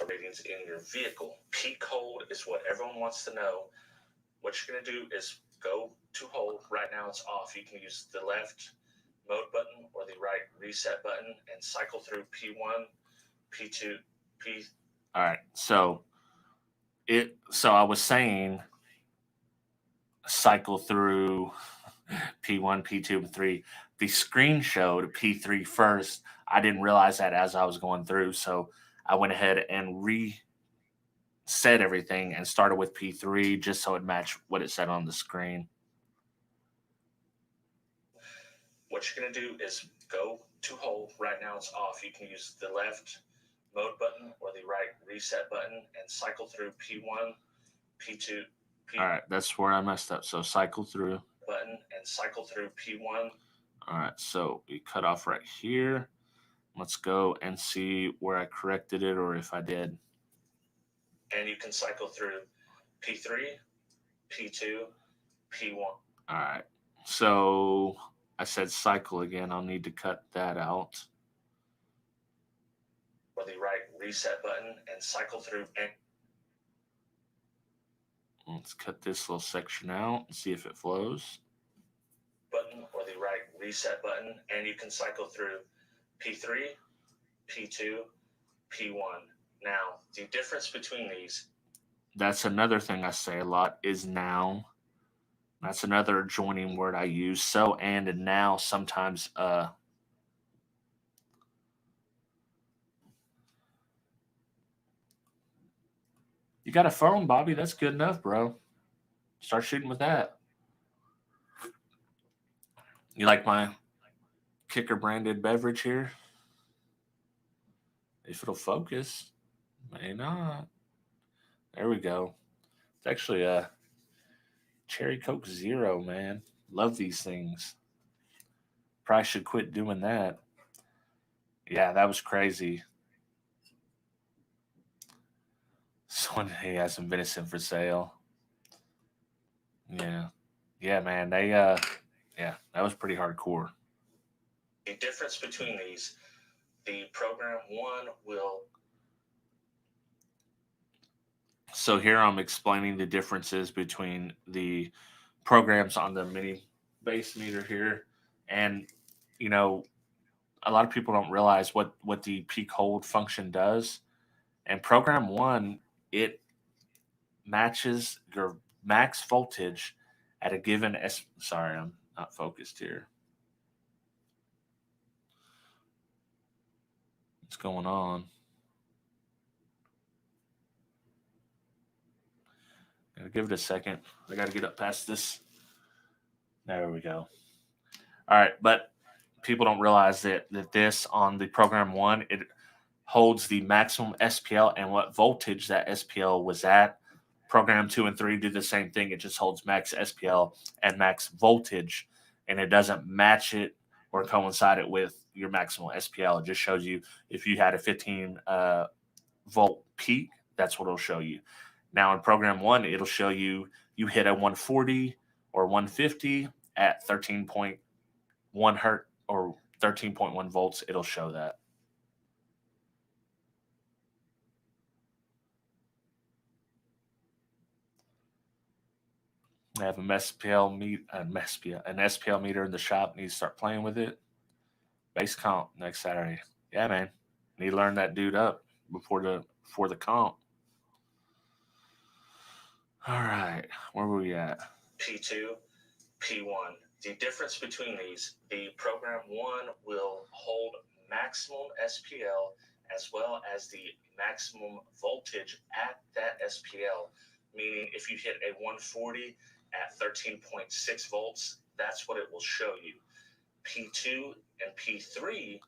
Readings in your vehicle. Peak hold is what everyone wants to know. What you're going to do is go to hold. Right now it's off. You can use the left mode button or the right reset button and cycle through P1, P2, P. All right, so I was saying cycle through P1, P2, and 3. The screen showed P3 first. I didn't realize that as I was going through, so I went ahead and reset everything and started with P3 just so it matched what it said on the screen. What you're going to do is go to hold. Right now it's off. You can use the left mode button or the right reset button and cycle through P1, P2, P. All right, that's where I messed up. So cycle through. Button and cycle through P1. All right, so we cut off right here. Let's go and see where I corrected it or if I did. And you can cycle through P3, P2, P1. All right, so I said cycle again. I'll need to cut that out. Or the right reset button and cycle through. Let's cut this little section out and see if it flows. Button or the right reset button, and you can cycle through P3, P2, P1. Now, the difference between these. That's another thing I say a lot is now. That's another adjoining word I use. So and now sometimes you got a phone, Bobby. That's good enough, bro. Start shooting with that. You like my Kicker branded beverage here? If it'll focus, may not. There we go. It's actually a Cherry Coke Zero, man. Love these things. Probably should quit doing that. Yeah, that was crazy. Someone he has some venison for sale. Yeah. Yeah, man. They yeah, that was pretty hardcore. The difference between these, the program one will. So here I'm explaining the differences between the programs on the mini bass meter here. And, you know, a lot of people don't realize what the peak hold function does. And program one, it matches your max voltage at a given sorry, I'm not focused here. What's going on? Gotta give it a second. I gotta get up past this. There we go. All right, but people don't realize that this on the program one, it holds the maximum SPL and what voltage that SPL was at. Program 2 and 3 do the same thing. It just holds max SPL and max voltage, and it doesn't match it or coincide it with your maximal SPL. It just shows you if you had a 15 volt peak, that's what it'll show you. Now in program 1, it'll show you hit a 140 or 150 at 13.1 hertz or 13.1 volts. It'll show that. I have an SPL meter in the shop. Need to start playing with it. Bass comp next Saturday. Yeah, man. Need to learn that dude up before the comp. All right, where were we at? P2, P1. The difference between these, the program 1 will hold maximum SPL as well as the maximum voltage at that SPL, meaning if you hit a 140 at 13.6 volts, that's what it will show you. P2 and P3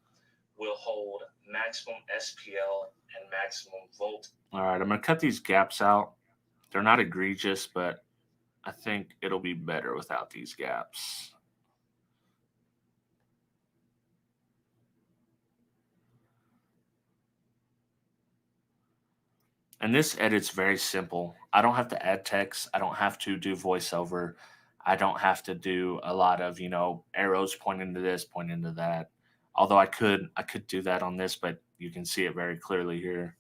will hold maximum SPL and maximum volt. All right, I'm going to cut these gaps out. They're not egregious, but I think it'll be better without these gaps. And this edit's very simple. I don't have to add text. I don't have to do voiceover. I don't have to do a lot of, arrows pointing to this, pointing to that. Although I could do that on this, but you can see it very clearly here.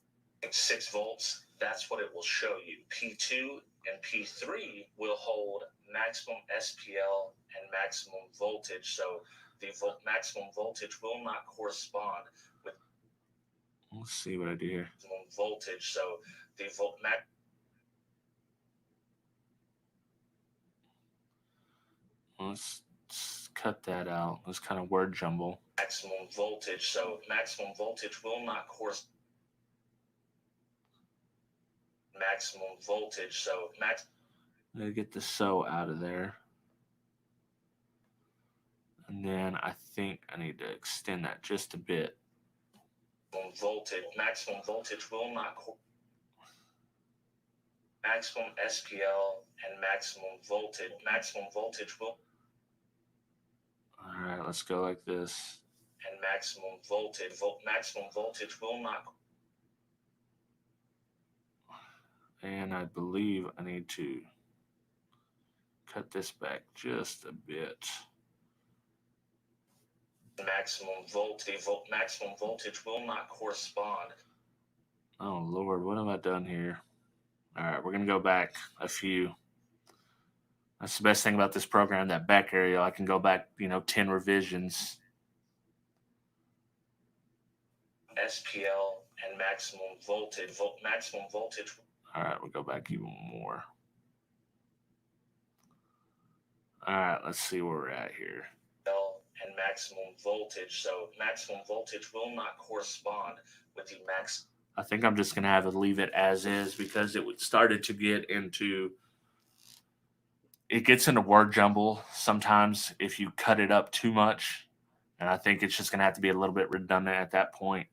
6 volts, that's what it will show you. P2 and P3 will hold maximum SPL and maximum voltage. So the maximum voltage will not correspond with. Let's see what I do here. Maximum voltage. So the Let's cut that out. This kind of word jumble. Maximum voltage. So maximum voltage will not correspond. Maximum voltage. So I'm gonna get the so out of there. And then I think I need to extend that just a bit. Maximum voltage will not maximum SPL and maximum voltage will. All right, let's go like this. And maximum voltage will not. And I believe I need to cut this back just a bit. Maximum voltage will not correspond. Oh Lord, what have I done here? All right, we're gonna go back a few. That's the best thing about this program, that back area. I can go back, 10 revisions. SPL and maximum voltage. All right, we'll go back even more. All right, let's see where we're at here. And maximum voltage. So maximum voltage will not correspond with the max. I think I'm just going to have to leave it as is because it started to get into, it gets into word jumble sometimes if you cut it up too much. And I think it's just going to have to be a little bit redundant at that point.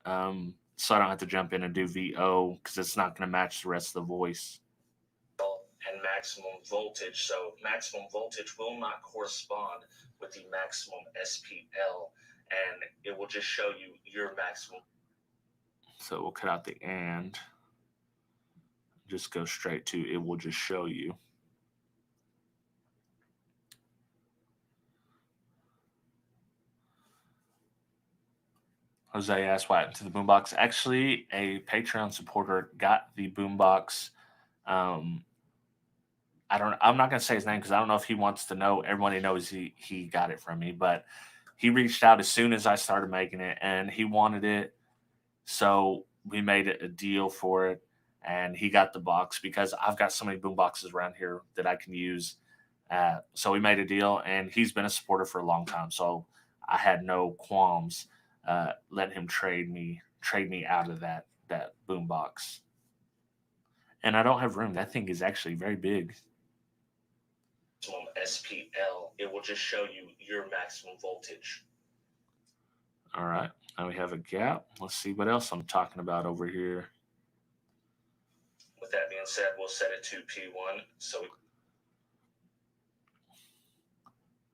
So I don't have to jump in and do VO because it's not going to match the rest of the voice. And maximum voltage. So maximum voltage will not correspond with the maximum SPL, and it will just show you your maximum. So we'll cut out the and. Just go straight to it will just show you. Jose asked what happened to the boombox. Actually, a Patreon supporter got the boombox. I'm not going to say his name because I don't know if he wants to know. Everybody knows he got it from me, but he reached out as soon as I started making it, and he wanted it. So we made a deal for it, and he got the box because I've got so many boom boxes around here that I can use. So we made a deal, and he's been a supporter for a long time. So I had no qualms letting him trade me out of that boom box. And I don't have room. That thing is actually very big. SPL, it will just show you your maximum voltage. All right, now we have a gap. Let's see what else I'm talking about over here. With that being said, we'll set it to P1. So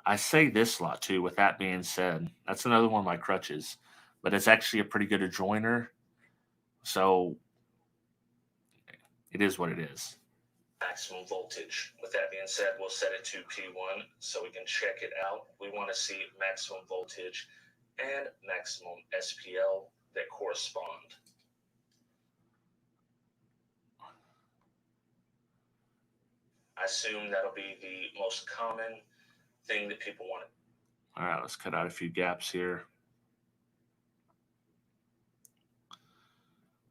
I say this a lot too. With that being said, that's another one of my crutches, but it's actually a pretty good adjoiner. So it is what it is. Maximum voltage. With that being said, we'll set it to P1 so we can check it out. We want to see maximum voltage and maximum SPL that correspond. I assume that'll be the most common thing that people want. All right, let's cut out a few gaps here.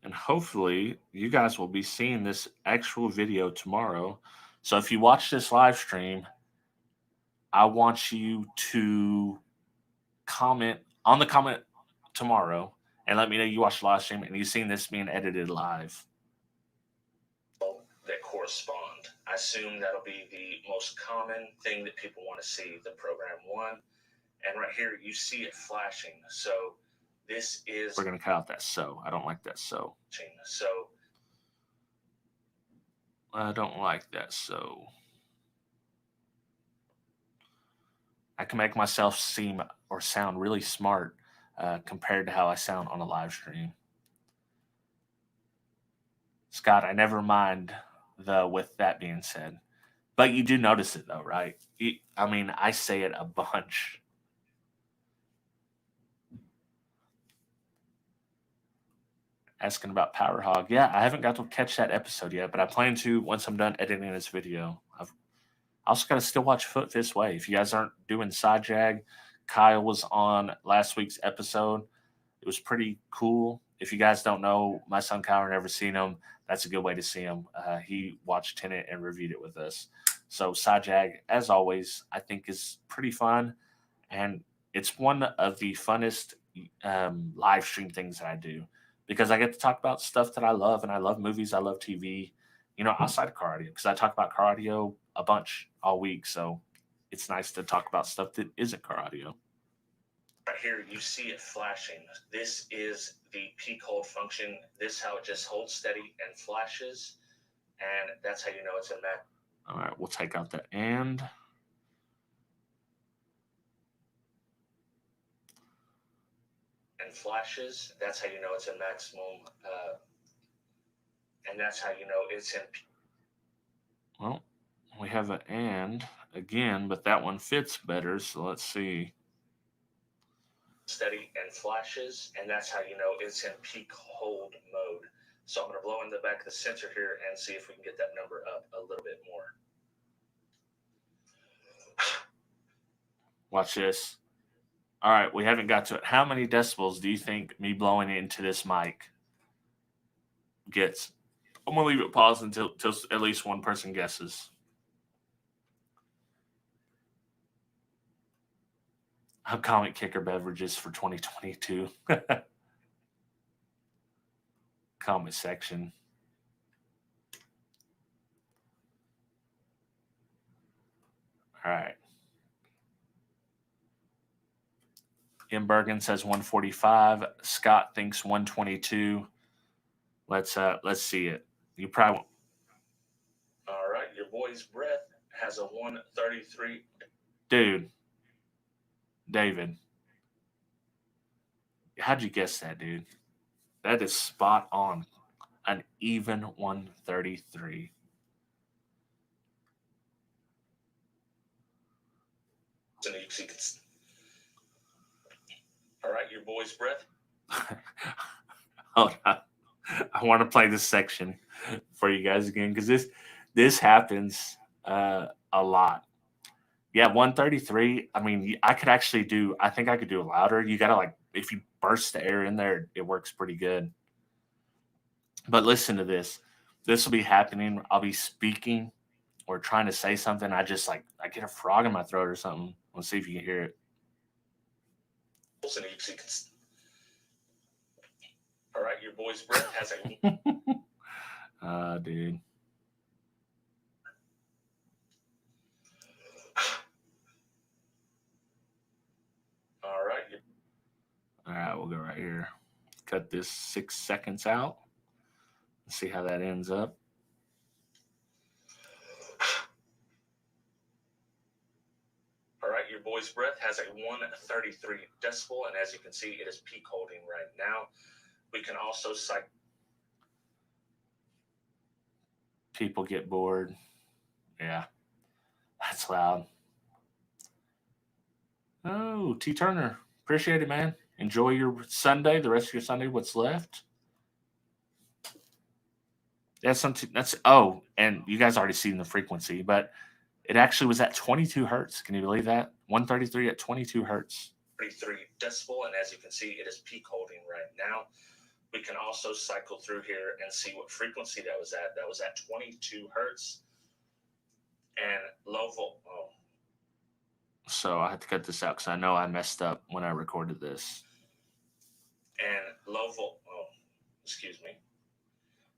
And hopefully you guys will be seeing this actual video tomorrow. So if you watch this live stream, I want you to comment on the comment tomorrow and let me know you watched the live stream and you've seen this being edited live. That correspond. I assume that'll be the most common thing that people want to see, the program 1. And right here, you see it flashing. So this is... We're going to cut out that so. I don't like that so. So... I don't like that so. I can make myself seem or sound really smart compared to how I sound on a live stream. Scott, I never mind with that being said. But you do notice it though, right? I mean, I say it a bunch. Asking about Power Hog. Yeah, I haven't got to catch that episode yet, but I plan to once I'm done editing this video. I've also got to still watch Foot Fist Way. If you guys aren't doing Side Jag, Kyle was on last week's episode. It was pretty cool. If you guys don't know my son Kyle or never seen him, that's a good way to see him. He watched Tenet and reviewed it with us. So Side Jag, as always, I think is pretty fun. And it's one of the funnest live stream things that I do because I get to talk about stuff that I love, and I love movies. I love TV, outside of car audio, because I talk about car audio a bunch all week. So it's nice to talk about stuff that isn't car audio. Right here, you see it flashing. This is the peak hold function. This how it just holds steady and flashes. And that's how you know it's in that. All right, we'll take out the and flashes. That's how you know it's in maximum. And that's how you know it's in. Well, we have an and again, but that one fits better. So let's see. Steady and flashes, and that's how you know it's in peak hold mode. So I'm going to blow in the back of the sensor here and see if we can get that number up a little bit more. Watch this. All right, we haven't got to it. How many decibels do you think me blowing into this mic gets? I'm going to leave it paused until at least one person guesses. Comic Kicker beverages for 2022. Comment section. All right. M. Bergen says 145. Scott thinks 122. Let's see it. You probably won't. All right, your boy's breath has a 133. Dude. David. How'd you guess that, dude? That is spot on. An even 133. All right, your boy's breath. Hold on. I want to play this section for you guys again because this happens a lot. Yeah, 133. I mean, I think I could do it louder. You got to if you burst the air in there, it works pretty good. But listen to this. This will be happening. I'll be speaking or trying to say something. I just I get a frog in my throat or something. Let's see if you can hear it. All right, your boy's breath has a... dude. All right, we'll go right here. Cut this 6 seconds out. Let's see how that ends up. All right, your boy's breath has a 133 decibel, and as you can see, it is peak holding right now. We can also cite. People get bored. Yeah, that's loud. Oh, T. Turner. Appreciate it, man. Enjoy your Sunday, the rest of your Sunday, what's left. Oh, and you guys already seen the frequency, but it actually was at 22 hertz. Can you believe that? 133 at 22 hertz. 33 decibel, and as you can see, it is peak holding right now. We can also cycle through here and see what frequency that was at. That was at 22 hertz and low volt. Oh. So I have to cut this out because I know I messed up when I recorded this. And low volt. Oh, excuse me.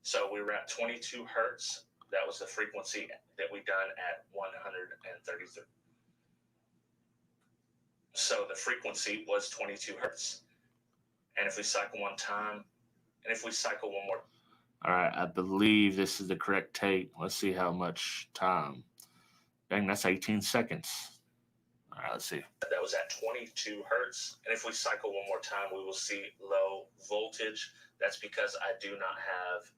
So we were at 22 hertz. That was the frequency that we done at 133. So the frequency was 22 hertz. And if we cycle one time, and if we cycle one more. All right, I believe this is the correct tape. Let's see how much time. Dang, that's 18 seconds. All right, let's see. That was at 22 hertz. And if we cycle one more time, we will see low voltage. That's because I do not have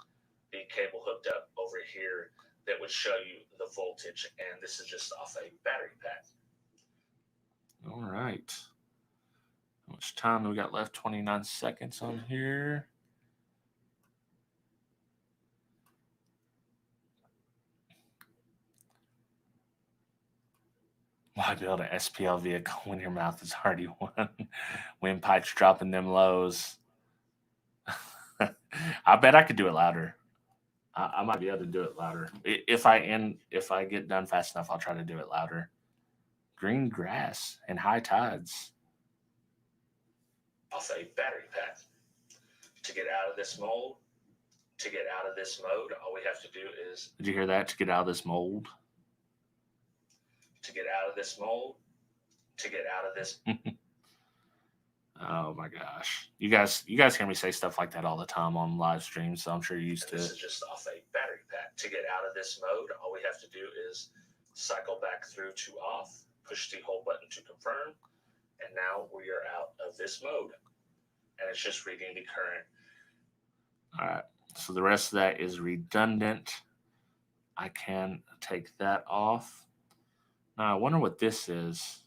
the cable hooked up over here that would show you the voltage. And this is just off a battery pack. All right. How much time do we got left? 29 seconds on here. Why build an SPL vehicle when your mouth is already one? Windpipes dropping them lows. I bet I could do it louder. I might be able to do it louder. If I get done fast enough, I'll try to do it louder. Green grass and high tides. Off a battery pack. To get out of this mold, to get out of this mode, all we have to do is... Did you hear that? To get out of this mold? To get out of this mold, to get out of this... Oh my gosh. You guys hear me say stuff like that all the time on live streams, so I'm sure you're used to it. This is just off a battery pack. To get out of this mode, all we have to do is cycle back through to off, push the hold button to confirm, and now we are out of this mode. And it's just reading the current. All right. So the rest of that is redundant. I can take that off. Now I wonder what this is.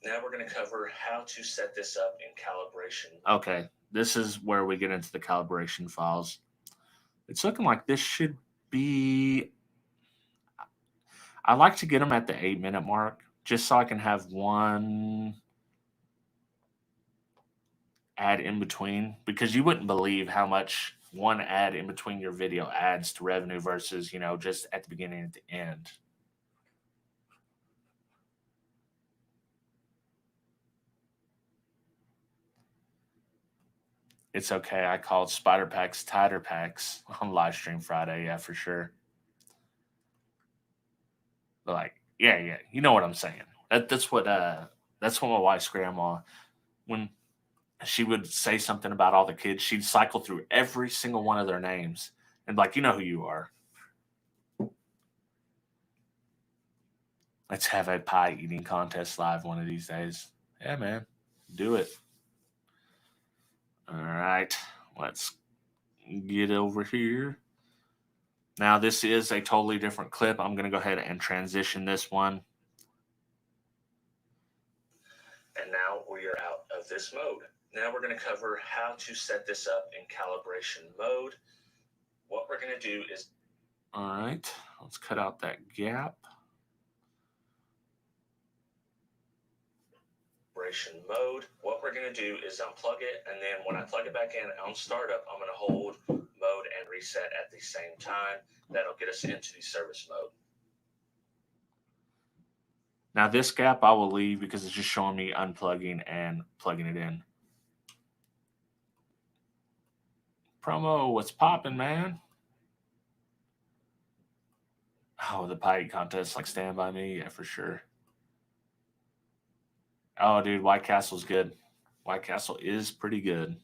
Now we're going to cover how to set this up in calibration. Okay, this is where we get into the calibration files. It's looking like this should be... I like to get them at the 8-minute mark, just so I can have one ad in between, because you wouldn't believe how much one ad in between your video adds to revenue versus, just at the beginning and at the end. It's okay. I called spider packs tighter packs on Livestream Friday. Yeah, for sure. But yeah. You know what I'm saying. That's what my wife's grandma, when she would say something about all the kids, she'd cycle through every single one of their names and you know who you are. Let's have a pie eating contest live one of these days. Yeah, man. Do it. All right, let's get over here. Now, this is a totally different clip. I'm going to go ahead and transition this one. And now we are out of this mode. Now we're going to cover how to set this up in calibration mode. What we're going to do is... All right, let's cut out that gap. Mode. What we're going to do is unplug it, and then when I plug it back in on startup, I'm going to hold mode and reset at the same time. That'll get us into the service mode. Now this gap I will leave because it's just showing me unplugging and plugging it in. Promo, what's popping, man? Oh, the pie contest, Stand By Me. Yeah, for sure. Oh, dude, White Castle's good. White Castle is pretty good.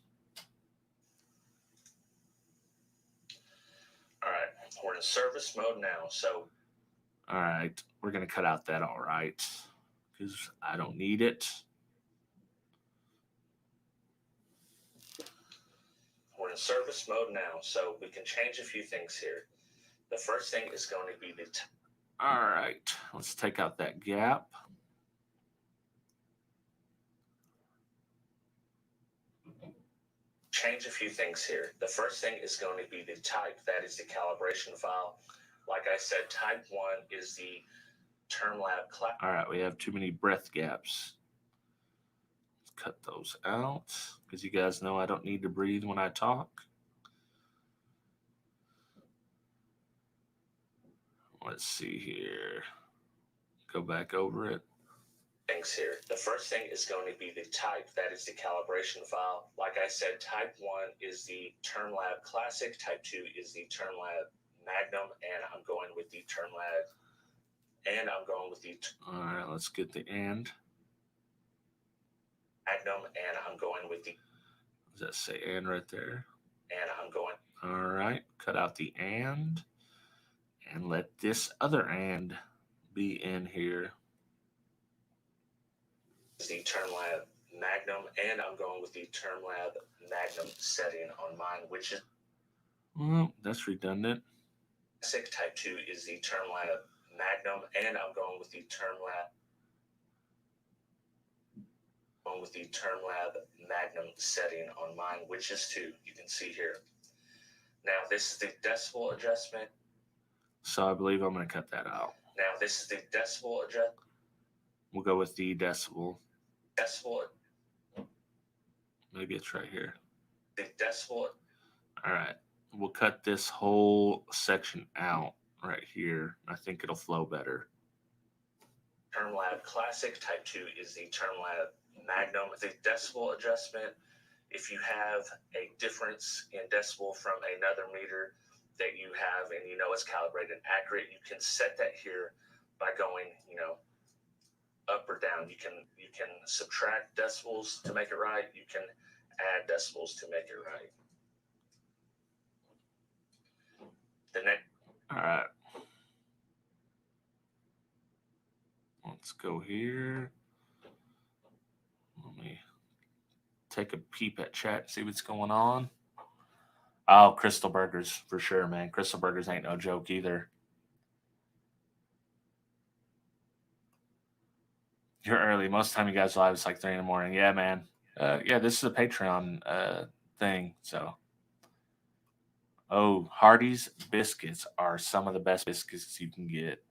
All right, we're in service mode now. So, all right, we're going to cut out that all right because I don't need it. We're in service mode now, so we can change a few things here. The first thing is going to be the... All right, let's take out that gap. change a few things here. The first thing is going to be the type. That is the calibration file. Like I said, type 1 is the TermLab class. All right, we have too many breath gaps. Let's cut those out because you guys know I don't need to breathe when I talk. Let's see here. Go back over it. Things here. The first thing is going to be the type. That is the calibration file. Like I said, type 1 is the TermLab Classic. Type 2 is the TermLab Magnum. And I'm going with the TermLab. And I'm going with the... All right, let's get the and. Magnum. And I'm going with the... Does that say and right there? And I'm going... All right, cut out the and let this other and be in here. The TermLab Magnum, and I'm going with the TermLab Magnum setting on mine, which is... Well, that's redundant. Type 2 is the TermLab Magnum, and I'm going with the TermLab Magnum setting on mine, which is 2. You can see here. Now, this is the decibel adjustment. So I believe I'm going to cut that out. Now, this is the decibel adjustment. We'll go with the decibel. Decibel. Maybe it's right here. The decibel. All right. We'll cut this whole section out right here. I think it'll flow better. TermLab Classic. Type 2 is the TermLab Magnum. The decibel adjustment, if you have a difference in decibel from another meter that you have and you know it's calibrated and accurate, you can set that here by going, up or down. You can subtract decibels to make it right. You can add decibels to make it right. The next. All right. Let's go here. Let me take a peep at chat, see what's going on. Oh, Crystal Burgers for sure, man. Crystal Burgers ain't no joke either. You're early. Most of the time you guys live, it's like 3 in the morning. Yeah, man. Yeah, this is a Patreon thing. So, oh, Hardee's biscuits are some of the best biscuits you can get.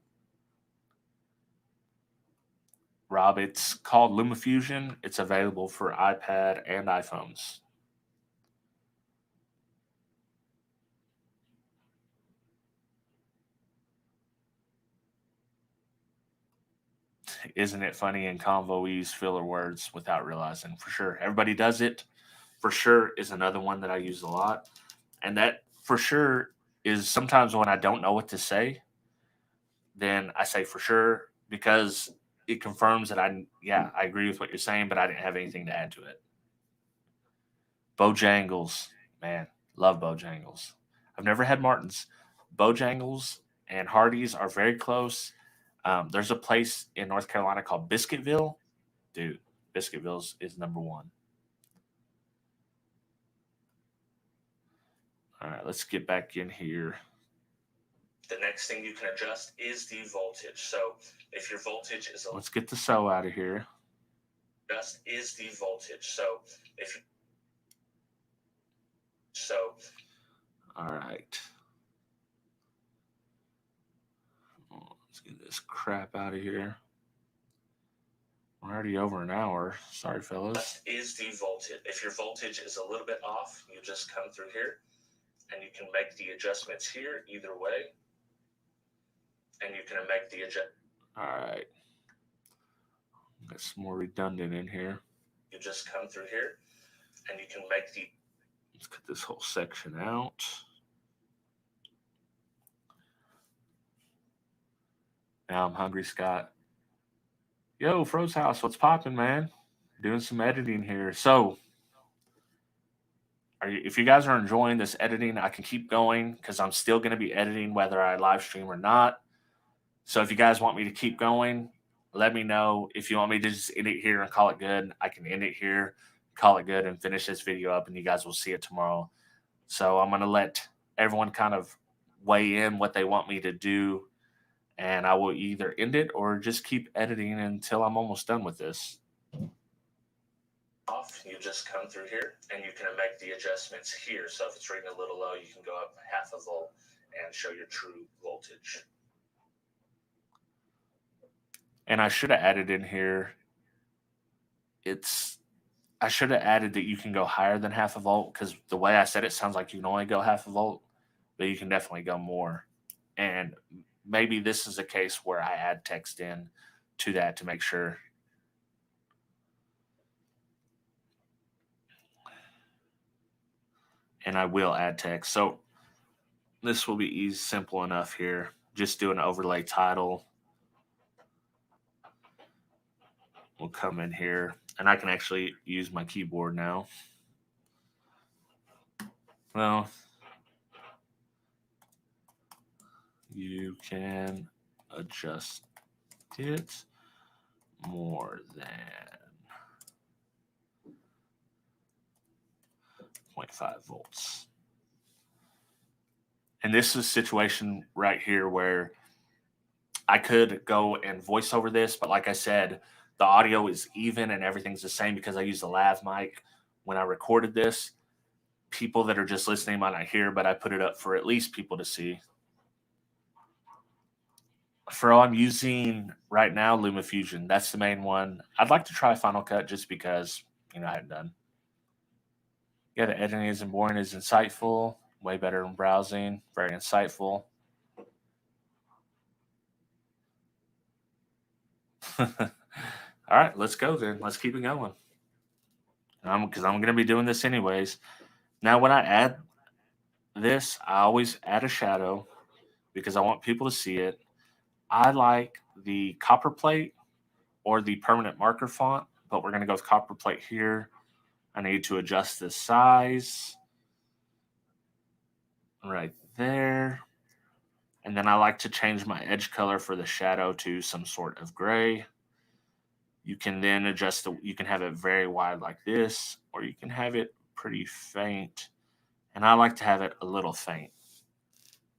Rob, it's called LumaFusion. It's available for iPad and iPhones. Isn't it funny in convo we use filler words without realizing? For sure. Everybody does it. For sure is another one that I use a lot. And that for sure is sometimes when I don't know what to say, then I say for sure because it confirms that I agree with what you're saying, but I didn't have anything to add to it. Bojangles. Man, love Bojangles. I've never had Martin's. Bojangles and Hardee's are very close. There's a place in North Carolina called Biscuitville. Dude, Biscuitville's is number 1. All right, let's get back in here. The next thing you can adjust is the voltage. So if your voltage is... Let's get the so out of here. Adjust is the voltage. So if... All right. Let's get this crap out of here. We're already over an hour. Sorry, fellas. Is the voltage. If your voltage is a little bit off, you just come through here and you can make the adjustments here either way. And you can make the adjustment. All right. Got some more redundant in here. You just come through here and you can make the... Let's cut this whole section out. Now I'm hungry, Scott. Yo, Froze House, what's popping, man? Doing some editing here. So, if you guys are enjoying this editing, I can keep going because I'm still going to be editing whether I live stream or not. So if you guys want me to keep going, let me know. If you want me to just end it here and call it good, I can end it here, call it good, and finish this video up, and you guys will see it tomorrow. So I'm going to let everyone kind of weigh in what they want me to do, and I will either end it or just keep editing until I'm almost done with this. off, you just come through here and you can make the adjustments here. So if it's reading a little low, you can go up half a volt and show your true voltage. And I should have added in here, I should have added that you can go higher than half a volt, because the way I said it sounds like you can only go half a volt, but you can definitely go more. And maybe this is a case where I add text in to that to make sure. And I will add text. So this will be easy, simple enough here. Just do an overlay title. We'll come in here, and I can actually use my keyboard now. Well, you can adjust it more than 0.5 volts. And this is a situation right here where I could go and voice over this, but like I said, the audio is even and everything's the same because I use the lav mic when I recorded this. People that are just listening might not hear, but I put it up for at least people to see. For all I'm using right now, LumaFusion. That's the main one. I'd like to try Final Cut just because, I hadn't done. Yeah, the editing isn't boring, it's insightful. Way better than browsing. Very insightful. All right, let's go then. Let's keep it going. Because I'm going to be doing this anyways. Now, when I add this, I always add a shadow because I want people to see it. I like the copper plate or the permanent marker font, but we're going to go with copper plate here. I need to adjust the size right there. And then I like to change my edge color for the shadow to some sort of gray. You can then adjust you can have it very wide like this, or you can have it pretty faint. And I like to have it a little faint.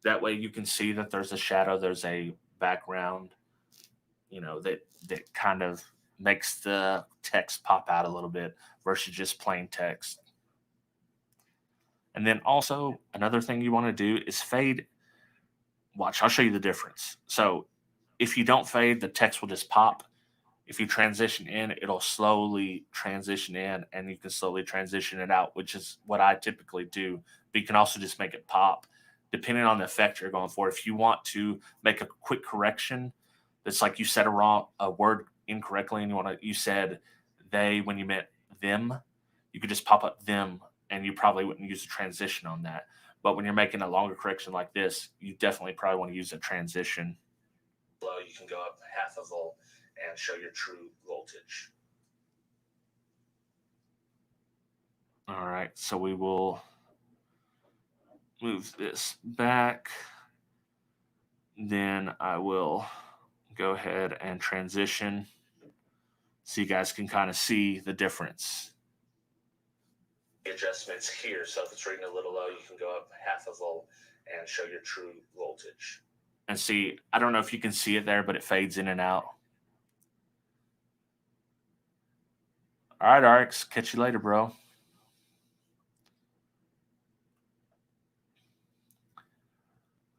That way you can see that there's a shadow, there's a background, that kind of makes the text pop out a little bit versus just plain text. And then also another thing you want to do is fade. Watch, I'll show you the difference. So if you don't fade, the text will just pop. If you transition in, it'll slowly transition in, and you can slowly transition it out, which is what I typically do. But you can also just make it pop, depending on the effect you're going for. If you want to make a quick correction, that's like you said a word incorrectly, and you said they when you meant them, you could just pop up them, and you probably wouldn't use a transition on that. But when you're making a longer correction like this, you definitely probably want to use a transition. You can go up half a volt and show your true voltage. All right, so we will move this back. Then I will go ahead and transition so you guys can kind of see the difference. The adjustments here, so if it's reading a little low, you can go up half a volt and show your true voltage. And see, I don't know if you can see it there, but it fades in and out. All right, Arx, catch you later, bro.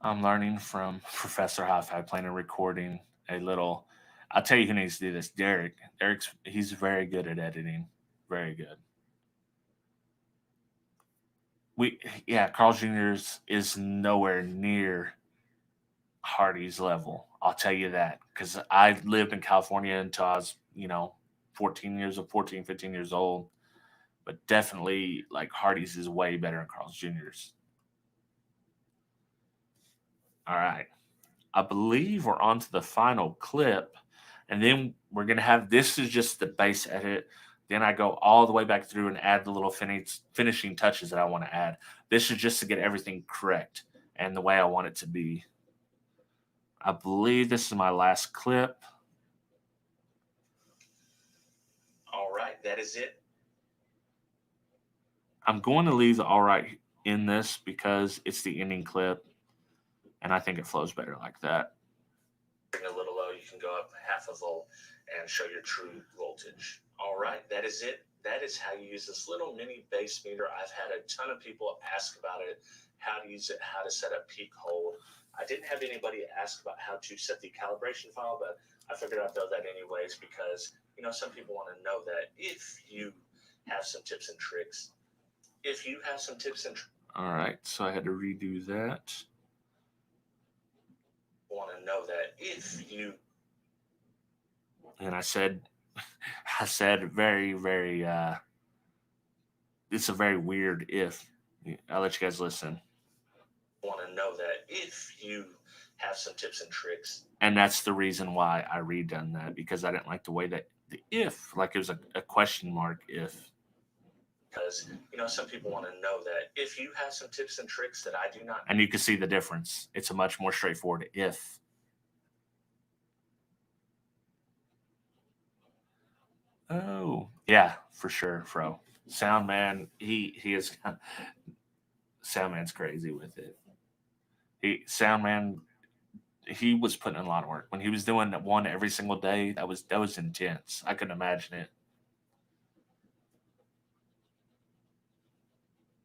I'm learning from Professor Hi-Fi, playing and recording a little. I'll tell you who needs to do this. Derek. He's very good at editing. Very good. Carl Jr.'s is nowhere near Hardy's level. I'll tell you that, because I lived in California until I was, 15 years old. But definitely, like, Hardy's is way better than Carl Jr.'s. All right. I believe we're on to the final clip. And then we're going to have, this is just the base edit. Then I go all the way back through and add the little finishing touches that I want to add. This is just to get everything correct and the way I want it to be. I believe this is my last clip. All right, that is it. I'm going to leave the all right in this because it's the ending clip, and I think it flows better like that. A little low, you can go up half a volt and show your true voltage. All right, that is it. That is how you use this little mini bass meter. I've had a ton of people ask about it, how to use it, how to set up peak hold. I didn't have anybody ask about how to set the calibration file, but I figured I'd throw that anyways because, you know, some people want to know that if you have some tips and tricks. All right, so I had to redo that. Want to know that if you. And I said very, very, it's a very weird if. I'll let you guys listen. Want to know that if you have some tips and tricks. And that's the reason why I redone that, because I didn't like the way that the if, like it was a question mark if. Because, you know, some people want to know that if you have some tips and tricks that I do not. And you can see the difference. It's a much more straightforward if. Oh, yeah, for sure, Fro. Soundman, he is Soundman's crazy with it. Soundman, he was putting in a lot of work. When he was doing one every single day, that was intense. I couldn't imagine it.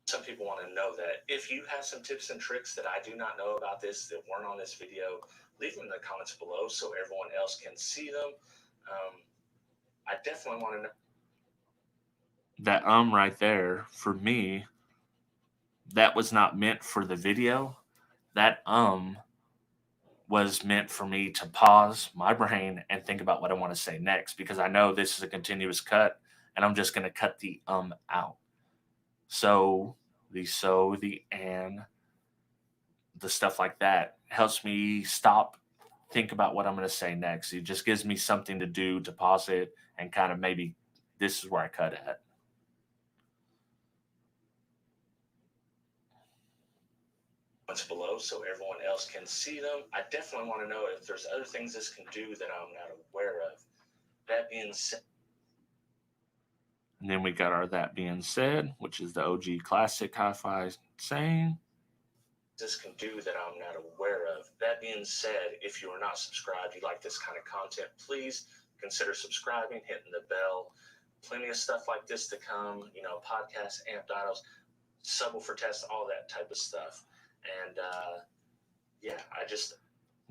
Some people want to know that if you have some tips and tricks that I do not know about this, that weren't on this video, leave them in the comments below so everyone else can see them. I definitely want to know. That right there, for me, that was not meant for the video. That was meant for me to pause my brain and think about what I want to say next, because I know this is a continuous cut and I'm just going to cut the out. So, the and, the stuff like that helps me stop, think about what I'm going to say next. It just gives me something to do, to pause it and kind of maybe this is where I cut at. Below so everyone else can see them. I definitely want to know if there's other things this can do that I'm not aware of. That being said. And then we got our that being said, which is the OG classic hi-fi saying. This can do that I'm not aware of. That being said, if you are not subscribed, you like this kind of content, please consider subscribing, hitting the bell. Plenty of stuff like this to come, you know, podcasts, amp dynos, subwoofer tests, all that type of stuff. And yeah, I just.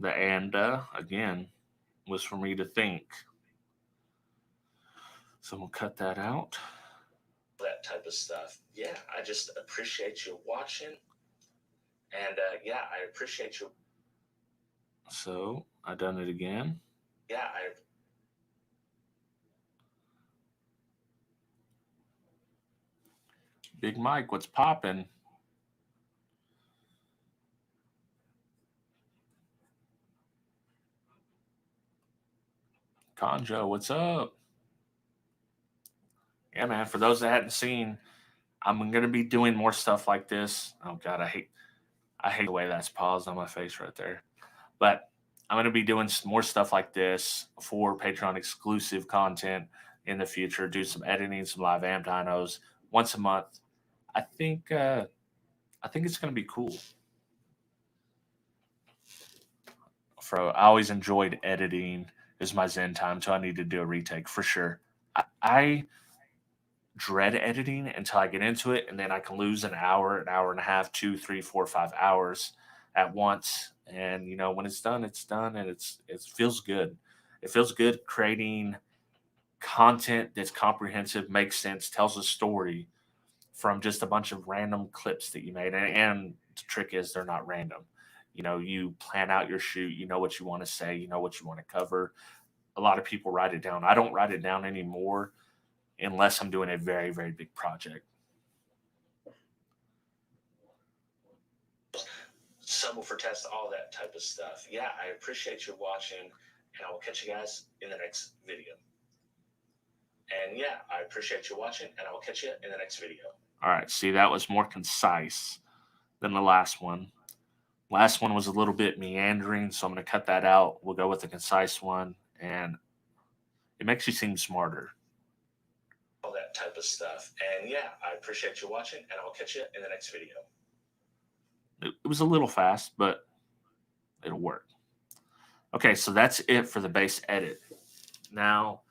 The and, again, was for me to think. So we'll cut that out. That type of stuff. Yeah, I just appreciate you watching. And yeah, I appreciate you. So I done it again. Yeah, Big Mike, what's poppin'? Conjo, what's up? Yeah, man, for those that hadn't seen, I'm going to be doing more stuff like this. Oh, God, I hate the way that's paused on my face right there. But I'm going to be doing some more stuff like this for Patreon exclusive content in the future. Do some editing, some live amp dynos once a month. I think it's going to be cool. I always enjoyed editing. It was my zen time, so I need to do a retake for sure. I dread editing until I get into it, and then I can lose an hour and a half, 2, 3, 4, 5 hours at once. And you know, when it's done, and it feels good. It feels good creating content that's comprehensive, makes sense, tells a story from just a bunch of random clips that you made. And the trick is they're not random. You know, you plan out your shoot, you know what you want to say, you know what you want to cover. A lot of people write it down. I don't write it down anymore unless I'm doing a very, very big project. Subwoofer test, all that type of stuff. Yeah, I appreciate you watching, and I will catch you guys in the next video. And yeah, I appreciate you watching, and I will catch you in the next video. All right, see, that was more concise than the last one. Last one was a little bit meandering, so I'm going to cut that out. We'll go with the concise one, and it makes you seem smarter. All that type of stuff. And yeah, I appreciate you watching, and I'll catch you in the next video. It was a little fast, but it'll work. Okay, so that's it for the bass edit. Now,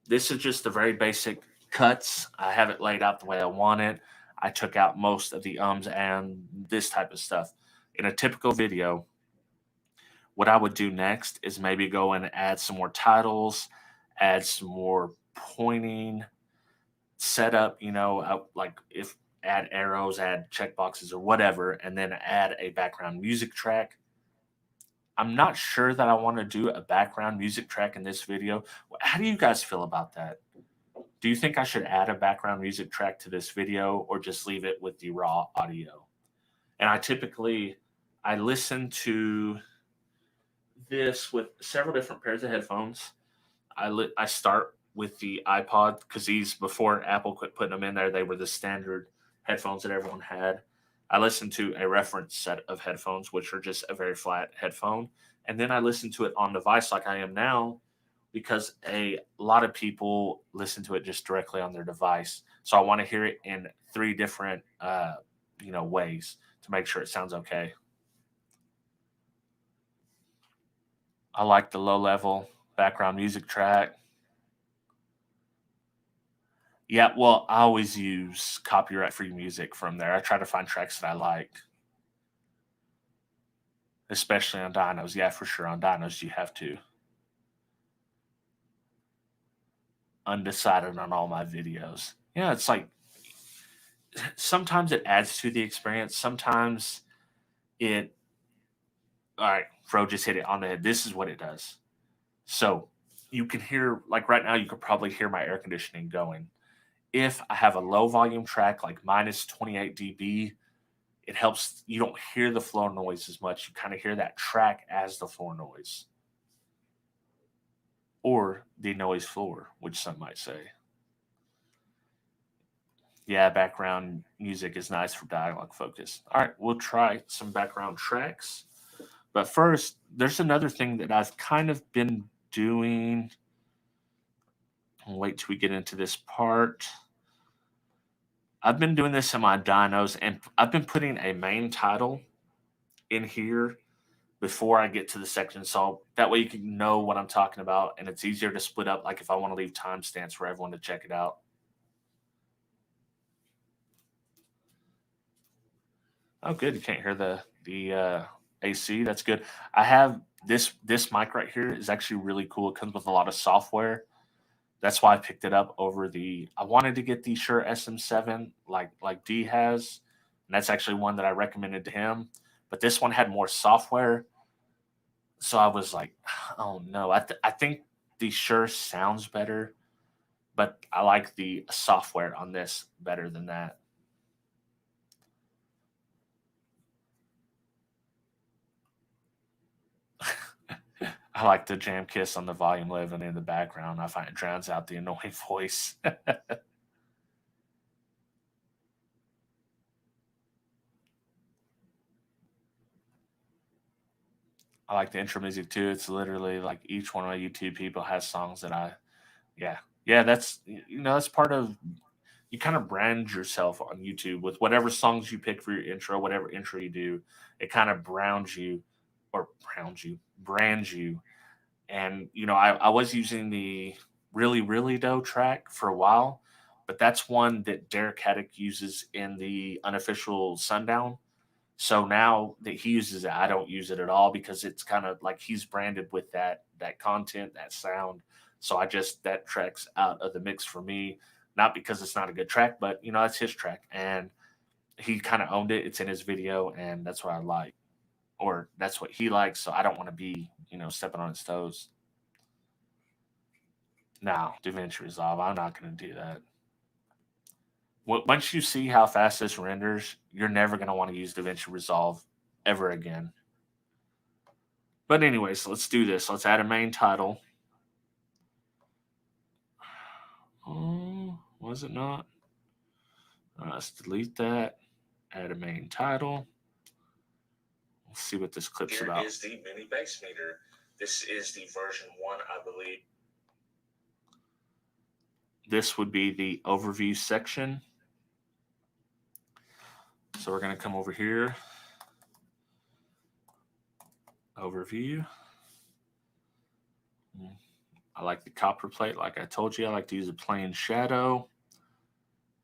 this is just the very basic cuts. I have it laid out the way I want it. I took out most of the ums and this type of stuff. In a typical video, what I would do next is maybe go and add some more titles, add some more pointing, setup, like if add arrows, add checkboxes or whatever, and then add a background music track. I'm not sure that I want to do a background music track in this video. How do you guys feel about that? Do you think I should add a background music track to this video or just leave it with the raw audio? And I listen to this with several different pairs of headphones. I start with the iPod because these, before Apple quit putting them in there, they were the standard headphones that everyone had. I listen to a reference set of headphones, which are just a very flat headphone. And then I listen to it on device like I am now, because a lot of people listen to it just directly on their device. So I want to hear it in 3 different, ways to make sure it sounds okay. I like the low level background music track. Yeah, well, I always use copyright-free music from there. I try to find tracks that I like, especially on dynos. Yeah, for sure. On dynos, you have to. Undecided on all my videos. Yeah, it's like sometimes it adds to the experience. Sometimes it. All right, Fro just hit it on the head. This is what it does. So you can hear, like right now, you could probably hear my air conditioning going. If I have a low volume track like minus 28 dB, it helps. You don't hear the floor noise as much. You kind of hear that track as the floor noise, or the noise floor, which some might say. Yeah, background music is nice for dialogue focus. All right, we'll try some background tracks. But first, there's another thing that I've kind of been doing. I'll wait till we get into this part. I've been doing this in my dynos, and I've been putting a main title in here before I get to the section. So that way you can know what I'm talking about, and it's easier to split up, like if I want to leave timestamps for everyone to check it out. Oh, good. You can't hear the AC. That's good. I have this mic right here is actually really cool. It comes with a lot of software. That's why I picked it up over I wanted to get the Shure SM7 like D has, and that's actually one that I recommended to him. But this one had more software, so I was like, oh no. I think the Shure sounds better, but I like the software on this better than that. I like the jam kiss on the volume living in the background. I find it drowns out the annoying voice. I like the intro music too. It's literally like each one of my YouTube people has songs that yeah, that's that's part of, you kind of brand yourself on YouTube with whatever songs you pick for your intro, whatever intro you do. It kind of brands you. And I was using the Really Really Dough track for a while, but that's one that Derek Haddock uses in the unofficial Sundown. So now that he uses it, I don't use it at all because it's kind of like he's branded with that content, that sound. So that track's out of the mix for me, not because it's not a good track, but that's his track, and he kind of owned it. It's in his video, and that's what I like, or that's what he likes. So I don't want to be stepping on his toes. No, DaVinci Resolve, I'm not going to do that. Once you see how fast this renders, you're never going to want to use DaVinci Resolve ever again. But anyways, let's do this. Let's add a main title. Oh, was it not? Let's delete that. Add a main title. Let's see what this clip's about. Here is the mini bass meter. This is the version 1, I believe. This would be the overview section. So we're going to come over here. Overview. I like the copper plate. Like I told you, I like to use a plain shadow.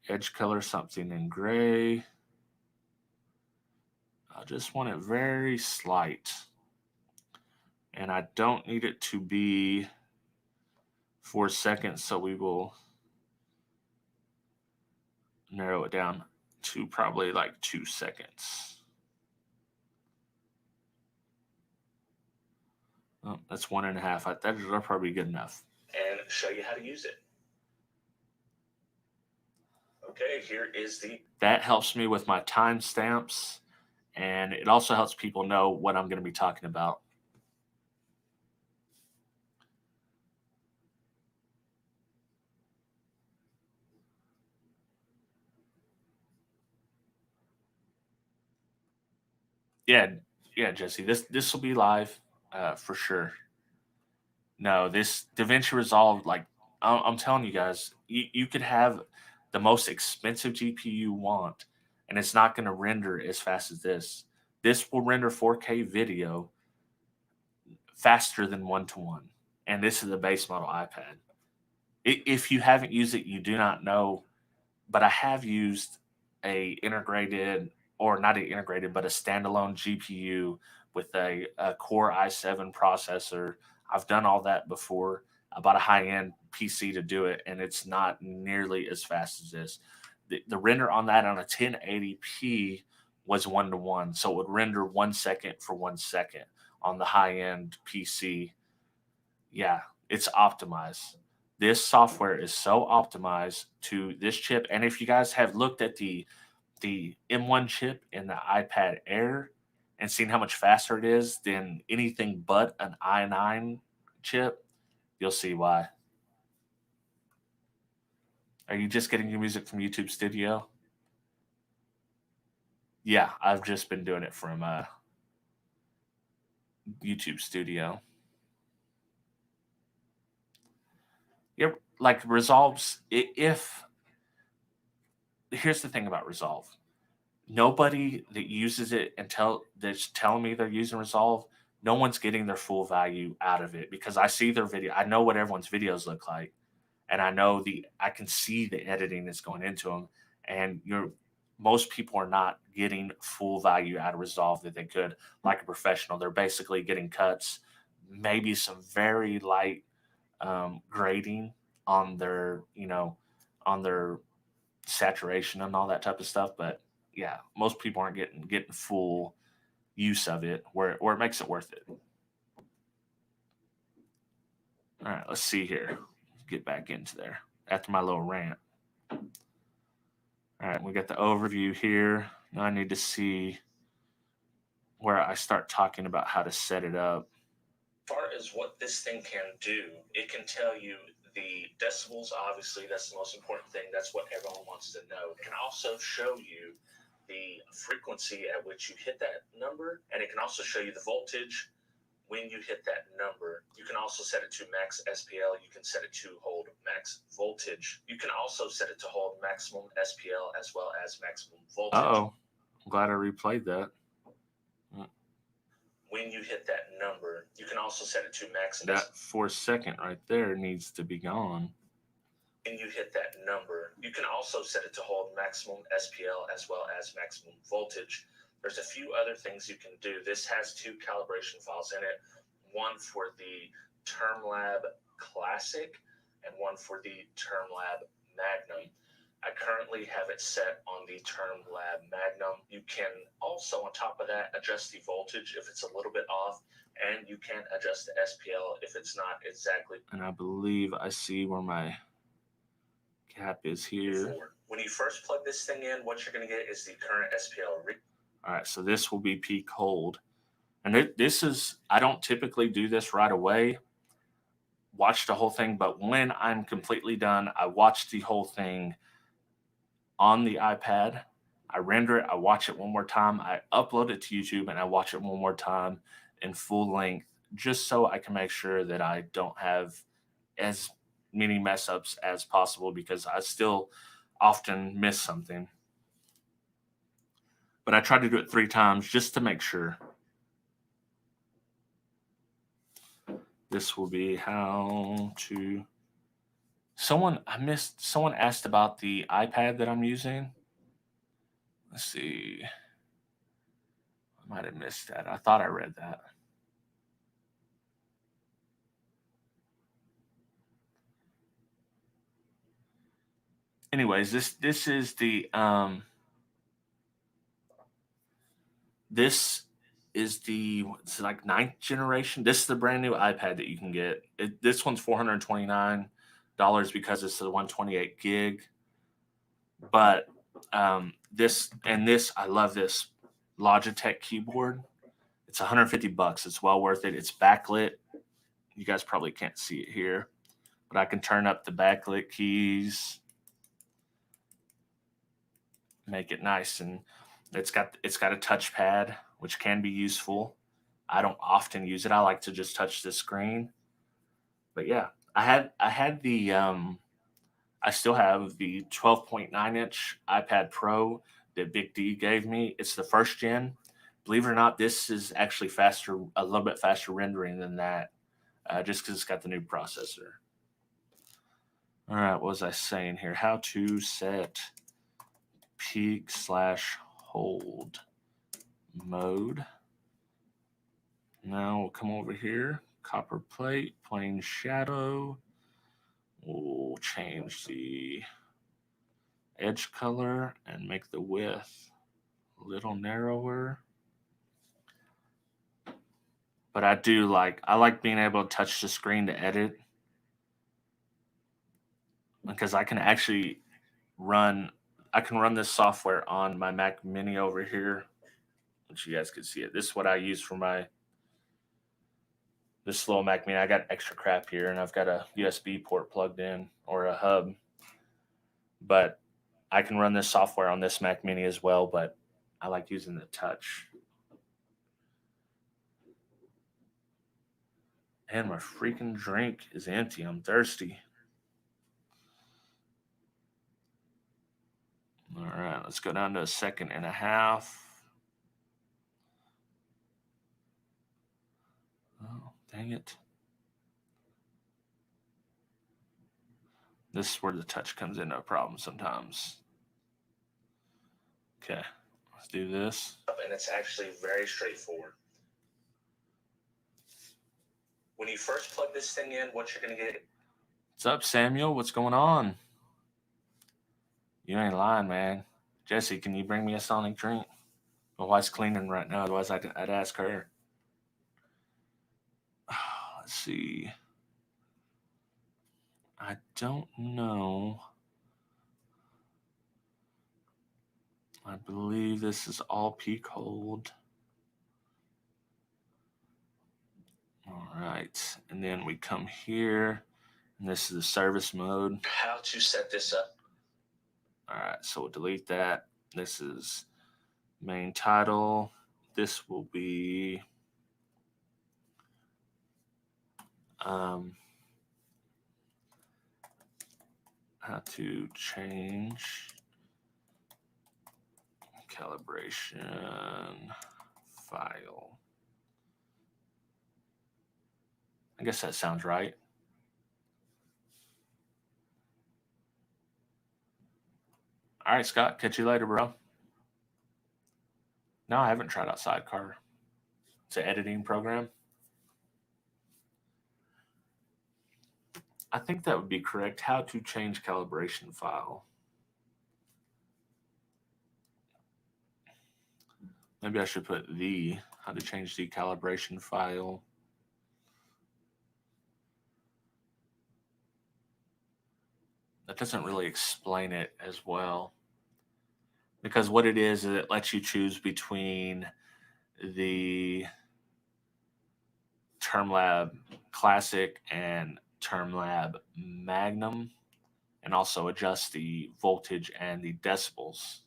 Edge color something in gray. I just want it very slight. And I don't need it to be 4 seconds, so we will narrow it down to probably like 2 seconds. Oh, that's 1.5. That'll probably be good enough. And show you how to use it. Okay, here is That helps me with my timestamps, and it also helps people know what I'm going to be talking about. Yeah, Jesse. This will be live for sure. No, this DaVinci Resolve, like I'm telling you guys, you could have the most expensive GPU you want, and it's not going to render as fast as this. This will render 4K video faster than 1-to-1, and this is a base model iPad. If you haven't used it, you do not know, but I have used a integrated, or not an integrated, but a standalone GPU with a Core i7 processor. I've done all that before. I bought a high-end PC to do it, and it's not nearly as fast as this. The render on that on a 1080p was 1-to-1, so it would render 1 second for 1 second on the high-end PC. Yeah, it's optimized. This software is so optimized to this chip, and if you guys have looked at the M1 chip in the iPad Air and seen how much faster it is than anything but an i9 chip, you'll see why. Are you just getting your music from YouTube Studio? Yeah, I've just been doing it from YouTube Studio. Yeah, like Resolves. If here's the thing about Resolve, nobody that uses it that's telling me they're using Resolve, no one's getting their full value out of it, because I see their video. I know what everyone's videos look like, and I can see the editing that's going into them, and most people are not getting full value out of Resolve that they could, like a professional. They're basically getting cuts, maybe some very light grading on their on their saturation and all that type of stuff, but yeah, most people aren't getting full use of it where it makes it worth it. All right, let's see here. Get back into there after my little rant. All right, we got the overview here. Now I need to see where I start talking about how to set it up. As far as what this thing can do, it can tell you the decibels. Obviously, that's the most important thing. That's what everyone wants to know. It can also show you the frequency at which you hit that number, and it can also show you the voltage when you hit that number. You can also set it to max SPL. You can set it to hold max voltage. You can also set it to hold maximum SPL as well as maximum voltage. Uh-oh. I'm glad I replayed that. When you hit that number, you can also set it to max. That 4 second right there needs to be gone. When you hit that number, you can also set it to hold maximum SPL as well as maximum voltage. There's a few other things you can do. This has 2 calibration files in it, one for the TermLab Classic and one for the TermLab Magnum. I currently have it set on the TermLab Magnum. You can also, on top of that, adjust the voltage if it's a little bit off, and you can adjust the SPL if it's not exactly. And I believe I see where my cap is here. When you first plug this thing in, what you're going to get is the current SPL. All right, so this will be peak hold. And this is, I don't typically do this right away, watch the whole thing, but when I'm completely done, I watch the whole thing on the iPad. I render it, I watch it one more time, I upload it to YouTube, and I watch it one more time in full length, just so I can make sure that I don't have as many mess ups as possible, because I still often miss something. But I try to do it 3 times just to make sure. this will be how to. Someone asked about the iPad that I'm using. Let's see. I might have missed that. I thought I read that. Anyways, this is the this is the it's like 9th generation. This is the brand new iPad that you can get. This one's $429 because it's the 128 gig. But this I love this Logitech keyboard. It's $150. It's well worth it. It's backlit. You guys probably can't see it here, but I can turn up the backlit keys, make it nice, and it's got a touchpad, which can be useful. I don't often use it. I like to just touch the screen. But yeah, I had the I still have the 12.9-inch iPad Pro that Big D gave me. It's the first gen. Believe it or not, this is actually faster, a little bit faster rendering than that, just because it's got the new processor. All right, what was I saying here? How to set peak/hold mode. Now we'll come over here, copper plate, plain shadow. We'll change the edge color and make the width a little narrower. But I like being able to touch the screen to edit, because I can actually run this software on my Mac Mini over here, which you guys can see it. This is what I use for this little Mac Mini. I got extra crap here, and I've got a USB port plugged in, or a hub. But I can run this software on this Mac Mini as well, but I like using the touch. And my freaking drink is empty. I'm thirsty. All right, let's go down to 1.5 seconds. Oh, dang it. This is where the touch comes in, no problem sometimes. Okay, let's do this. And it's actually very straightforward. When you first plug this thing in, what you're going to get. What's up, Samuel? What's going on? You ain't lying, man. Jesse, can you bring me a Sonic drink? My wife's cleaning right now, otherwise I'd ask her. Let's see. I don't know. I believe this is all peak hold. All right, and then we come here, and this is the service mode. How to set this up. All right, so we'll delete that. This is main title. This will be how to change calibration file. I guess that sounds right. All right, Scott, catch you later, bro. No, I haven't tried out Sidecar. It's an editing program. I think that would be correct. How to change calibration file. Maybe I should put how to change the calibration file. That doesn't really explain it as well. Because what it is it lets you choose between the TermLab Classic and TermLab Magnum, and also adjust the voltage and the decibels.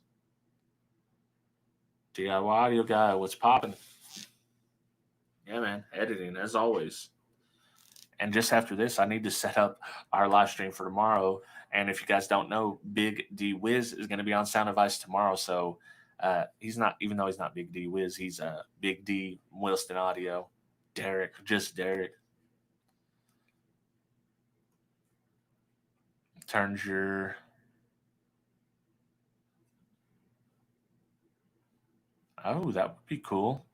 DIY audio guy, what's popping? Yeah, man, editing as always. And just after this, I need to set up our live stream for tomorrow. And if you guys don't know, Big D Wiz is going to be on Sound Advice tomorrow. So he's not, even though he's not Big D Wiz, he's Big D Wilston Audio. Derek, just Derek. turns your oh, that would be cool.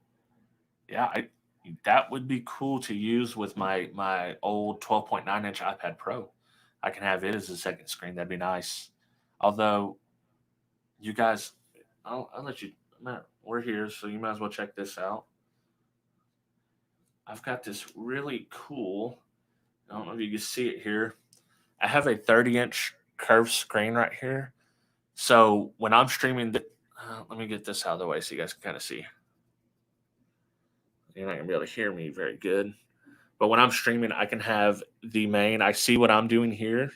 Yeah, that would be cool to use with my old 12.9-inch iPad Pro. I can have it as a second screen. That'd be nice. Although you guys, I'll let you. We're here, so you might as well check this out. I've got this really cool. I don't know if you can see it here. I have a 30-inch curved screen right here. So when I'm streaming, let me get this out of the way so you guys can kind of see. You're not going to be able to hear me very good. But when I'm streaming, I can have the main. I see what I'm doing here.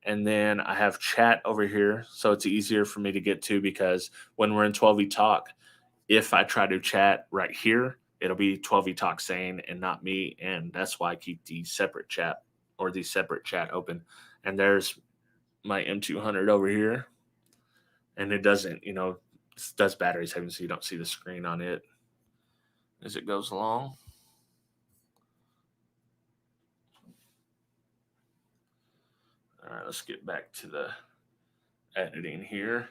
And then I have chat over here. So it's easier for me to get to because when we're in 12E Talk, if I try to chat right here, it'll be 12E Talk saying and not me. And that's why I keep the separate chat or the separate chat open. And there's my M200 over here. And it doesn't, it does battery saving, so you don't see the screen on it as it goes along. All right, let's get back to the editing here.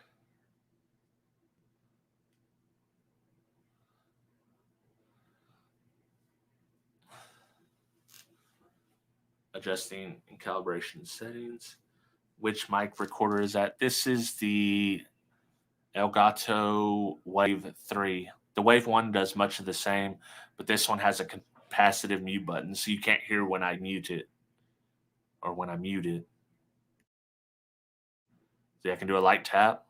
Adjusting and calibration settings. Which mic recorder is that? This is the Elgato Wave 3. The Wave 1 does much of the same, but this one has a capacitive mute button, so you can't hear when I mute it or when I mute it. See, I can do a light tap.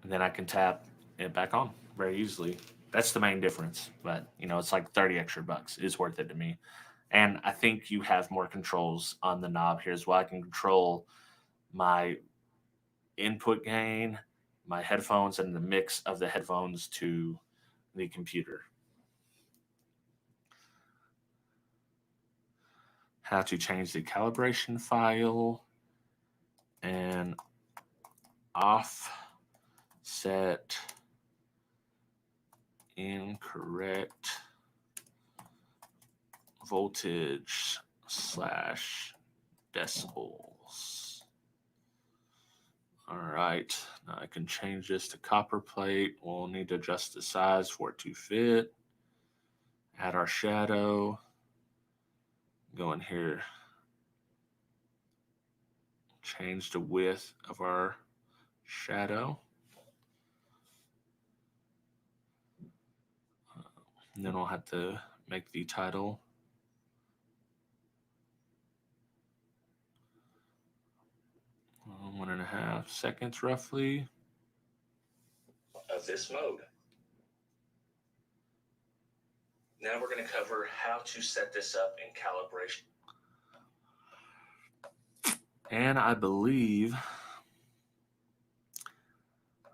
And then I can tap it back on very easily. That's the main difference. But, it's like 30 extra bucks. It's worth it to me. And I think you have more controls on the knob here as well. I can control my input gain, my headphones, and the mix of the headphones to the computer. How to change the calibration file and offset incorrect voltage / decibels. All right, now I can change this to copper plate. We'll need to adjust the size for it to fit. Add our shadow. Go in here. Change the width of our shadow. And then we'll have to make the title 1.5 seconds roughly. Of this mode. Now we're going to cover how to set this up in calibration. And I believe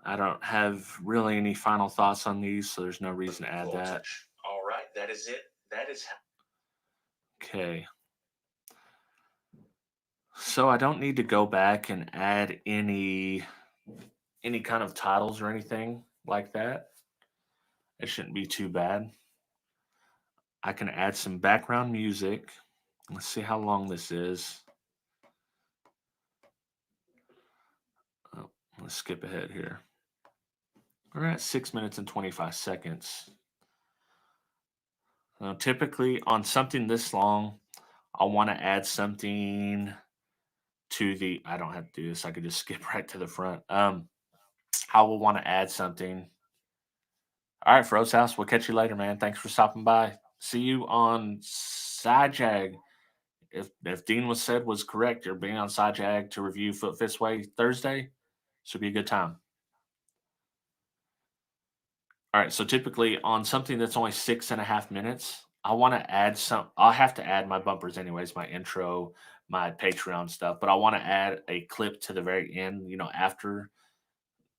I don't have really any final thoughts on these, so there's no reason to add that. All right, that is it. That is how. Okay. So I don't need to go back and add any kind of titles or anything like that. It shouldn't be too bad. I can add some background music. Let's see how long this is. Oh, let's skip ahead here. We're at 6 minutes and 25 seconds. Now, typically on something this long, I'll want to add something to the, I don't have to do this. I could just skip right to the front. I will want to add something. All right, Froze House, we'll catch you later, man. Thanks for stopping by. See you on SciJag. If Dean was correct, you're being on SciJag to review Foot Fist Way Thursday. Should be a good time. All right, so typically on something that's only 6.5 minutes, I want to add I'll have to add my bumpers anyways, my intro, my Patreon stuff, but I want to add a clip to the very end, after,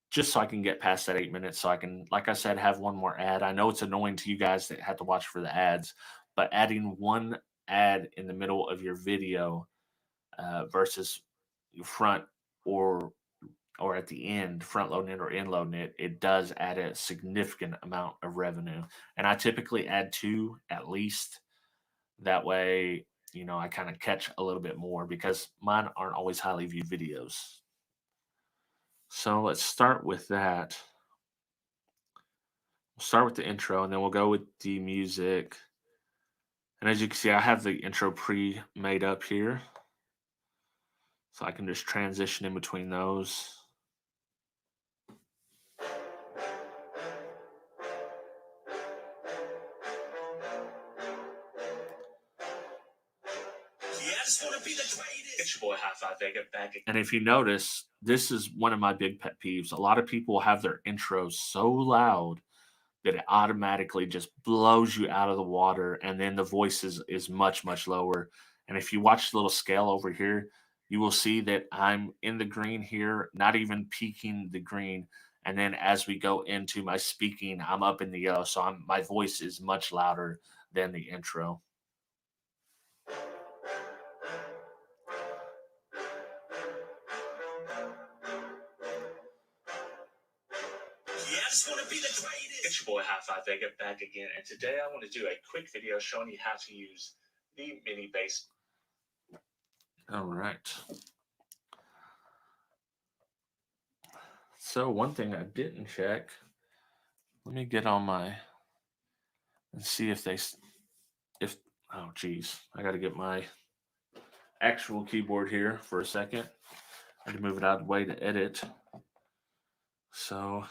just so I can get past that 8 minutes. So I can, like I said, have one more ad. I know it's annoying to you guys that have to watch for the ads, but adding one ad in the middle of your video versus your front or or at the end, front loading it or end loading it, it does add a significant amount of revenue. And I typically add 2 at least. That way, I kind of catch a little bit more because mine aren't always highly viewed videos. So let's start with that. We'll start with the intro and then we'll go with the music. And as you can see, I have the intro pre-made up here. So I can just transition in between those. It's your boy HifiVega back again. And if you notice, this is one of my big pet peeves. A lot of people have their intros so loud that it automatically just blows you out of the water, and then the voice is much, much lower. And if you watch the little scale over here, you will see that I'm in the green here, not even peaking the green. And then as we go into my speaking, I'm up in the yellow. So my voice is much louder than the intro. It's your boy HifiVega back again, and today I want to do a quick video showing you how to use the mini bass. All right. So one thing I didn't check, let me get on my, and see if oh geez, I got to get my actual keyboard here for a second. I had to move it out of the way to edit. So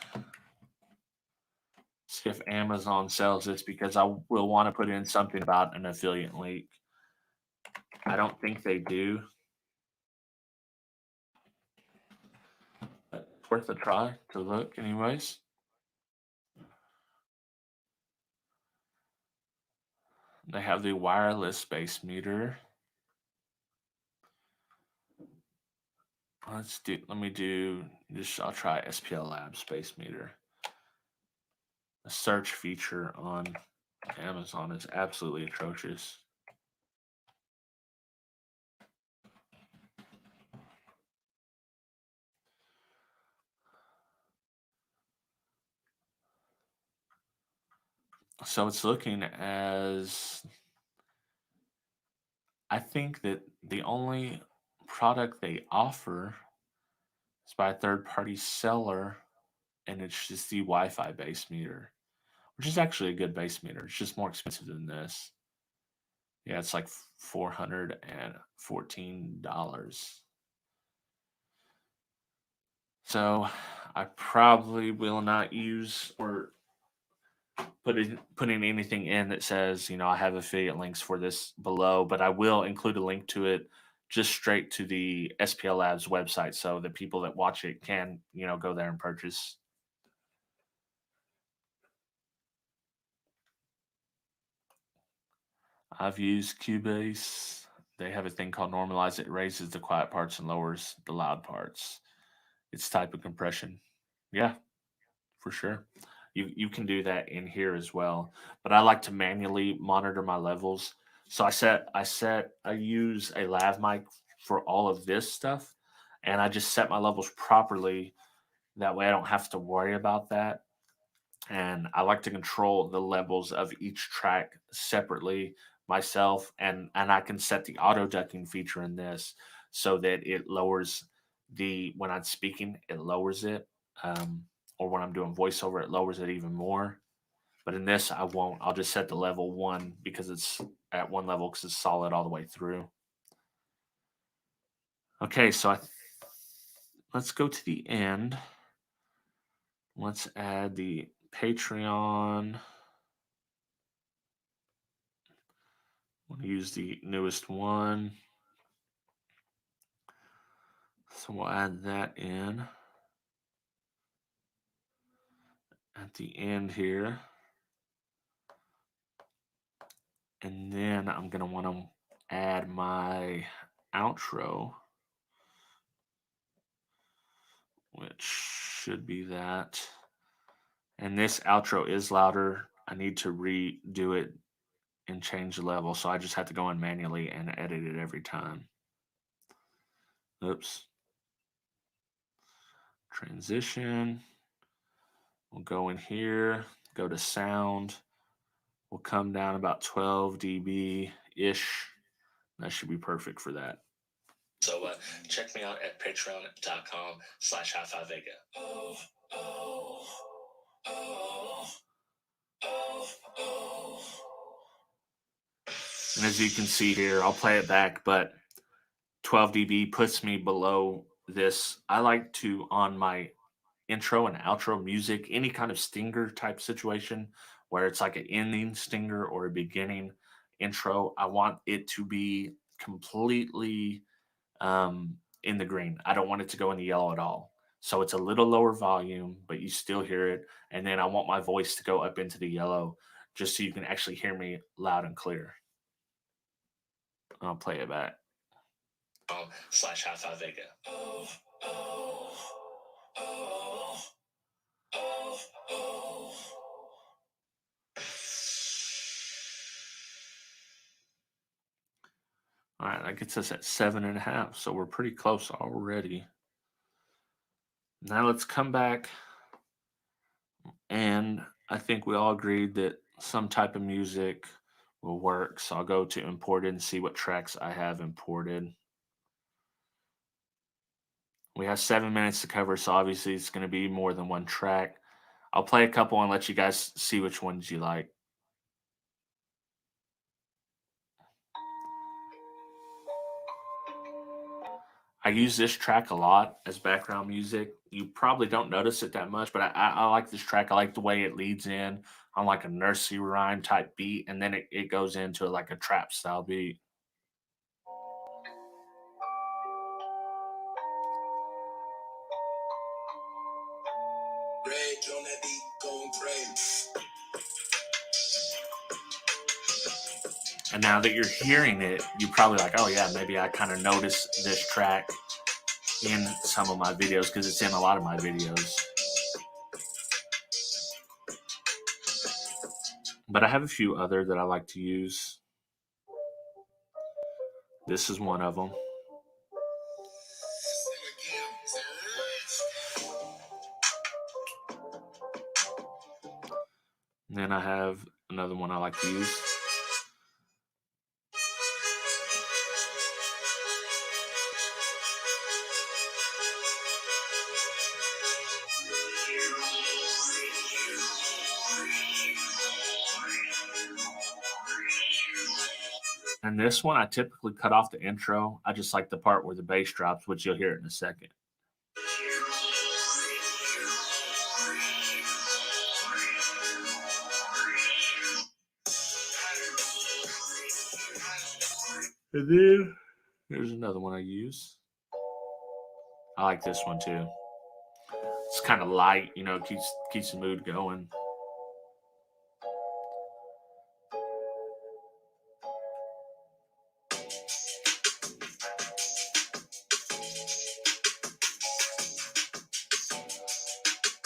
see if Amazon sells this, because I will want to put in something about an affiliate link. I don't think they do, but it's worth a try to look anyways. They have the wireless bass meter. I'll try SPL Labs bass meter. The search feature on Amazon is absolutely atrocious. So it's looking as, I think that the only product they offer is by a third-party seller, and it's just the Wi-Fi bass meter, which is actually a good bass meter. It's just more expensive than this. Yeah, it's like $414. So I probably will not use or putting anything in that says, I have affiliate links for this below, but I will include a link to it just straight to the SPL Labs website so that people that watch it can, go there and purchase. I've used Cubase. They have a thing called Normalize. It raises the quiet parts and lowers the loud parts. It's type of compression. Yeah, for sure. You can do that in here as well. But I like to manually monitor my levels. So I use a lav mic for all of this stuff, and I just set my levels properly. That way I don't have to worry about that. And I like to control the levels of each track separately myself, and I can set the auto ducking feature in this so that it lowers when I'm speaking, it lowers it. Or when I'm doing voiceover, it lowers it even more. But in this, I won't. I'll just set the level 1 because it's at 1 level because it's solid all the way through. Okay, so let's go to the end. Let's add the Patreon. We'll use the newest one. So we'll add that in at the end here. And then I'm going to want to add my outro, which should be that. And this outro is louder. I need to redo it and change the level. So I just have to go in manually and edit it every time. Oops. Transition. We'll go in here, go to sound. We'll come down about 12 dB-ish. That should be perfect for that. So check me out at patreon.com/HifiVega. And as you can see here, I'll play it back, but 12 dB puts me below this. I like to, on my intro and outro music, any kind of stinger type situation where it's like an ending stinger or a beginning intro, I want it to be completely in the green. I don't want it to go in the yellow at all. So it's a little lower volume, but you still hear it. And then I want my voice to go up into the yellow just so you can actually hear me loud and clear. I'll play it back. /HifiVega. All right, that gets us at 7.5, so we're pretty close already. Now let's come back, and I think we all agreed that some type of music will work, so I'll go to imported and see what tracks I have imported. We have 7 minutes to cover, so obviously it's going to be more than one track. I'll play a couple and let you guys see which ones you like. I use this track a lot as background music. You probably don't notice it that much, but I like this track. I like the way it leads in on like a nursery rhyme type beat, and then it goes into like a trap style beat. And now that you're hearing it, you're probably like, oh yeah, maybe I kind of noticed this track in some of my videos because it's in a lot of my videos. But I have a few other that I like to use. This is one of them. And then I have another one I like to use. And this one, I typically cut off the intro. I just like the part where the bass drops, which you'll hear it in a second. And then here's another one I use. I like this one too. It's kind of light, you know, keeps the mood going.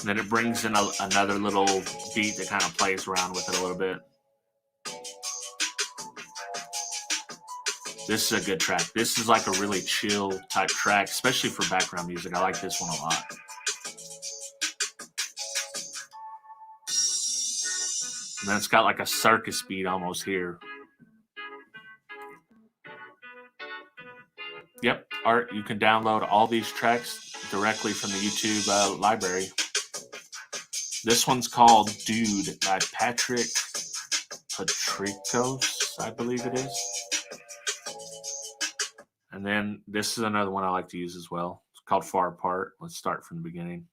And then it brings in another little beat that kind of plays around with it a little bit. This is a good track. This is like a really chill type track, especially for background music. I like this one a lot. And then it's got like a circus beat almost here. Yep, Art, you can download all these tracks directly from the YouTube library. This one's called Dude by Patrick Patricos, I believe it is. And then this is another one I like to use as well. It's called Far Apart. Let's start from the beginning.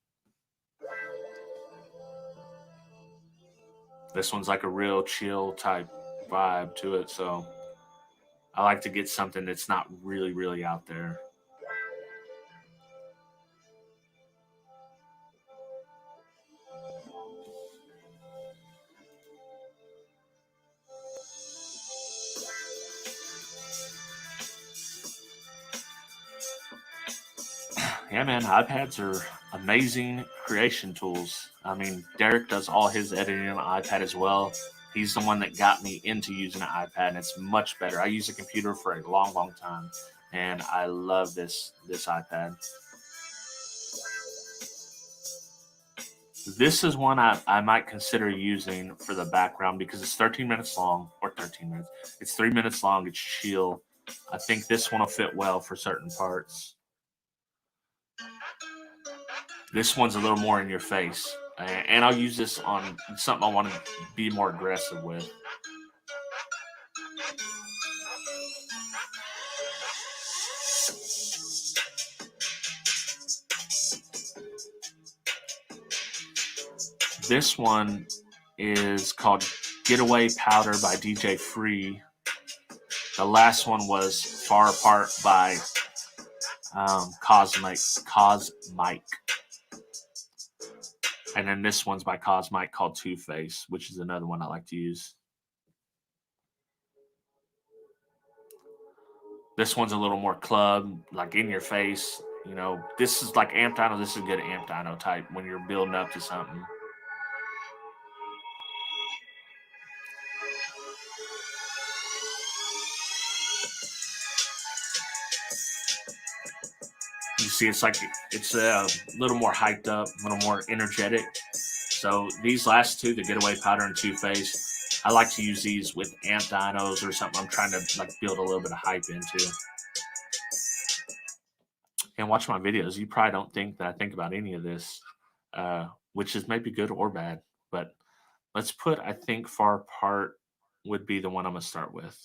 This one's like a real chill type vibe to it, so I like to get something that's not really, really out there. Yeah, man, iPads are amazing creation tools. I mean, Derek does all his editing on the iPad as well. He's the one that got me into using an iPad, and it's much better. I use a computer for a long, long time, and I love this iPad. This is one I might consider using for the background because it's 13 minutes long, or 13 minutes. It's 3 minutes long. It's chill. I think this one will fit well for certain parts. This one's a little more in your face. And I'll use this on something I want to be more aggressive with. This one is called Getaway Powder by DJ Free. The last one was Far Apart by Cosmic. And then this one's by Cosmic called Two Face, which is another one I like to use. This one's a little more club, like in your face. You know, this is like amp dyno. This is a good amp dyno type when you're building up to something. You see, it's like it's a little more hyped up, a little more energetic. So these last two, the Getaway Powder and Two Face, I like to use these with amp dynos or something I'm trying to like build a little bit of hype into. And watch my videos. You probably don't think that I think about any of this, which is maybe good or bad. But let's put, I think Far Apart would be the one I'm going to start with.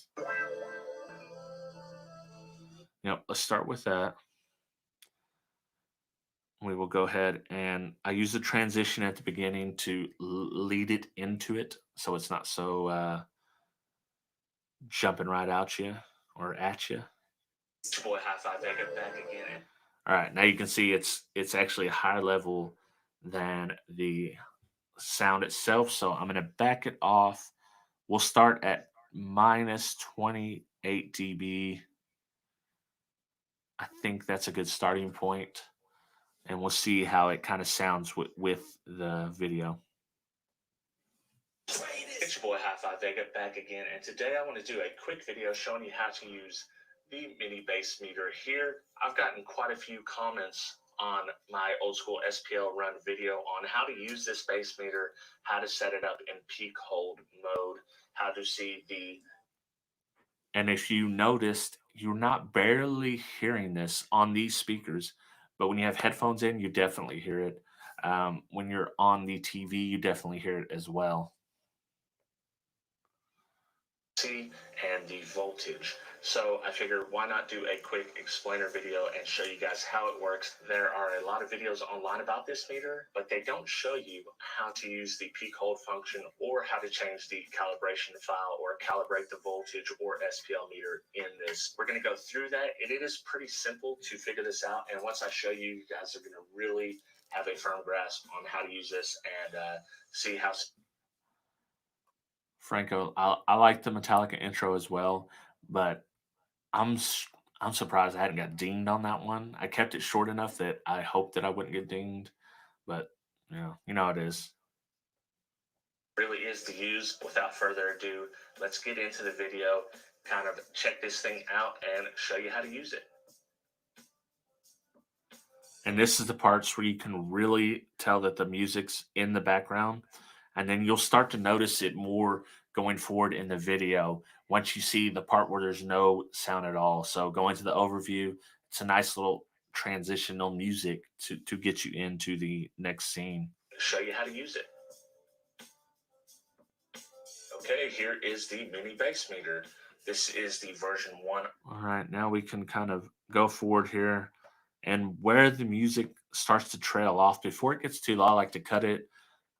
Yep, let's start with that. We will go ahead and I use the transition at the beginning to lead it into it so it's not so jumping right out you or at you. It's your boy HifiVega back again. All right, now you can see it's actually a higher level than the sound itself. So I'm going to back it off. We'll start at minus 28 dB. I think that's a good starting point. And we'll see how it kind of sounds with the video. It's your boy HifiVega back again, and today I want to do a quick video showing you how to use the mini bass meter here. I've gotten quite a few comments on my old school SPL run video on how to use this bass meter, how to set it up in peak hold mode, how to see the... And if you noticed, you're not barely hearing this on these speakers, but when you have headphones in, you definitely hear it. When you're on the TV, you definitely hear it as well. And the voltage. So I figured why not do a quick explainer video and show you guys how it works. There are a lot of videos online about this meter, but they don't show you how to use the peak hold function or how to change the calibration file or calibrate the voltage or SPL meter in this. We're going to go through that, and it is pretty simple to figure this out. And once I show you, you guys are going to really have a firm grasp on how to use this and see how... Franco, I like the Metallica intro as well, but I'm surprised I hadn't got dinged on that one. I kept it short enough that I hoped that I wouldn't get dinged, but you know how it is. Really is to use. Without further ado, let's get into the video, kind of check this thing out and show you how to use it. And this is the parts where you can really tell that the music's in the background. And then you'll start to notice it more going forward in the video once you see the part where there's no sound at all. So going to the overview, it's a nice little transitional music to get you into the next scene. Show you how to use it. Okay, here is the mini bass meter. This is the version 1. All right, now we can kind of go forward here. And where the music starts to trail off, before it gets too low, I like to cut it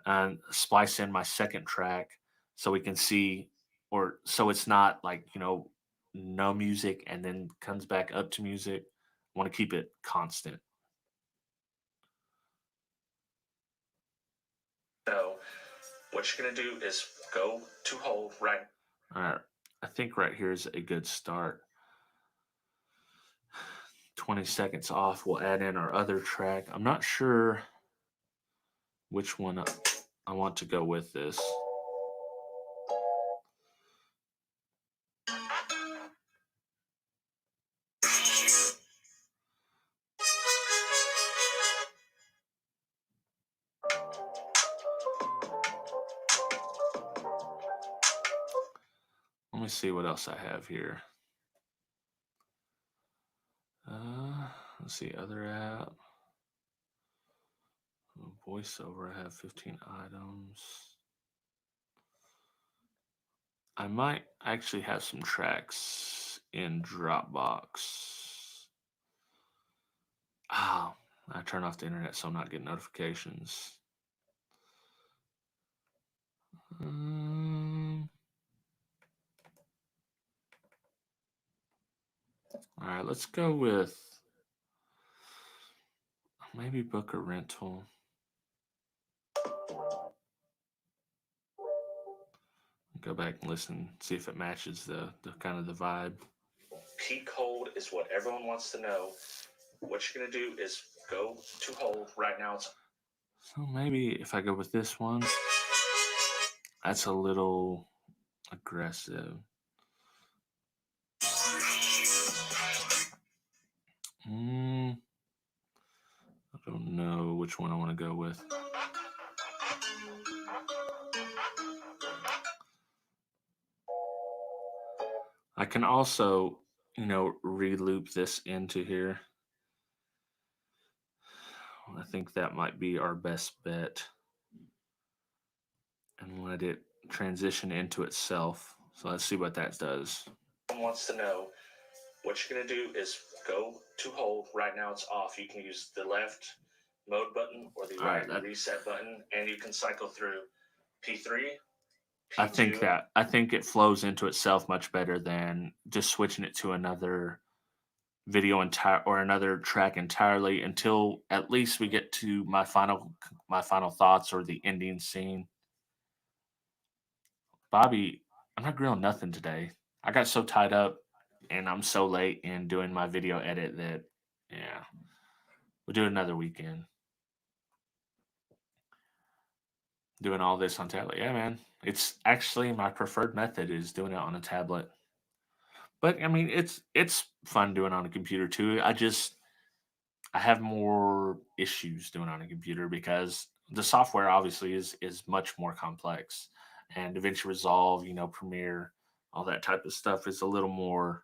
and splice in my second track so we can see, or so it's not like, no music and then comes back up to music. I want to keep it constant. So what you're going to do is go to hold right. All right. I think right here is a good start. 20 seconds off. We'll add in our other track. I'm not sure which one I want to go with this. me see what else I have here. Let's see, other app. Voiceover, I have 15 items. I might actually have some tracks in Dropbox. Oh, I turn off the internet so I'm not getting notifications. All right, let's go with maybe book a rental. Go back and listen, see if it matches the kind of the vibe. Peak hold is what everyone wants to know. What you're going to do is go to hold. Right now it's... So maybe if I go with this one, that's a little aggressive. I don't know which one I want to go with. I can also, re-loop this into here. I think that might be our best bet. And let it transition into itself. So let's see what that does. Someone wants to know, what you're going to do is go to hold. Right now it's off. You can use the left mode button or the right reset button, and you can cycle through P3. P2. I think it flows into itself much better than just switching it to another video or another track entirely until at least we get to my final thoughts or the ending scene. Bobby, I'm not grilling nothing today. I got so tied up and I'm so late in doing my video edit that, yeah, we'll do another weekend. Doing all this on tablet. Yeah, man. It's actually my preferred method is doing it on a tablet. But I mean, it's fun doing on a computer too. I have more issues doing on a computer because the software obviously is much more complex, and DaVinci Resolve, Premiere, all that type of stuff is a little more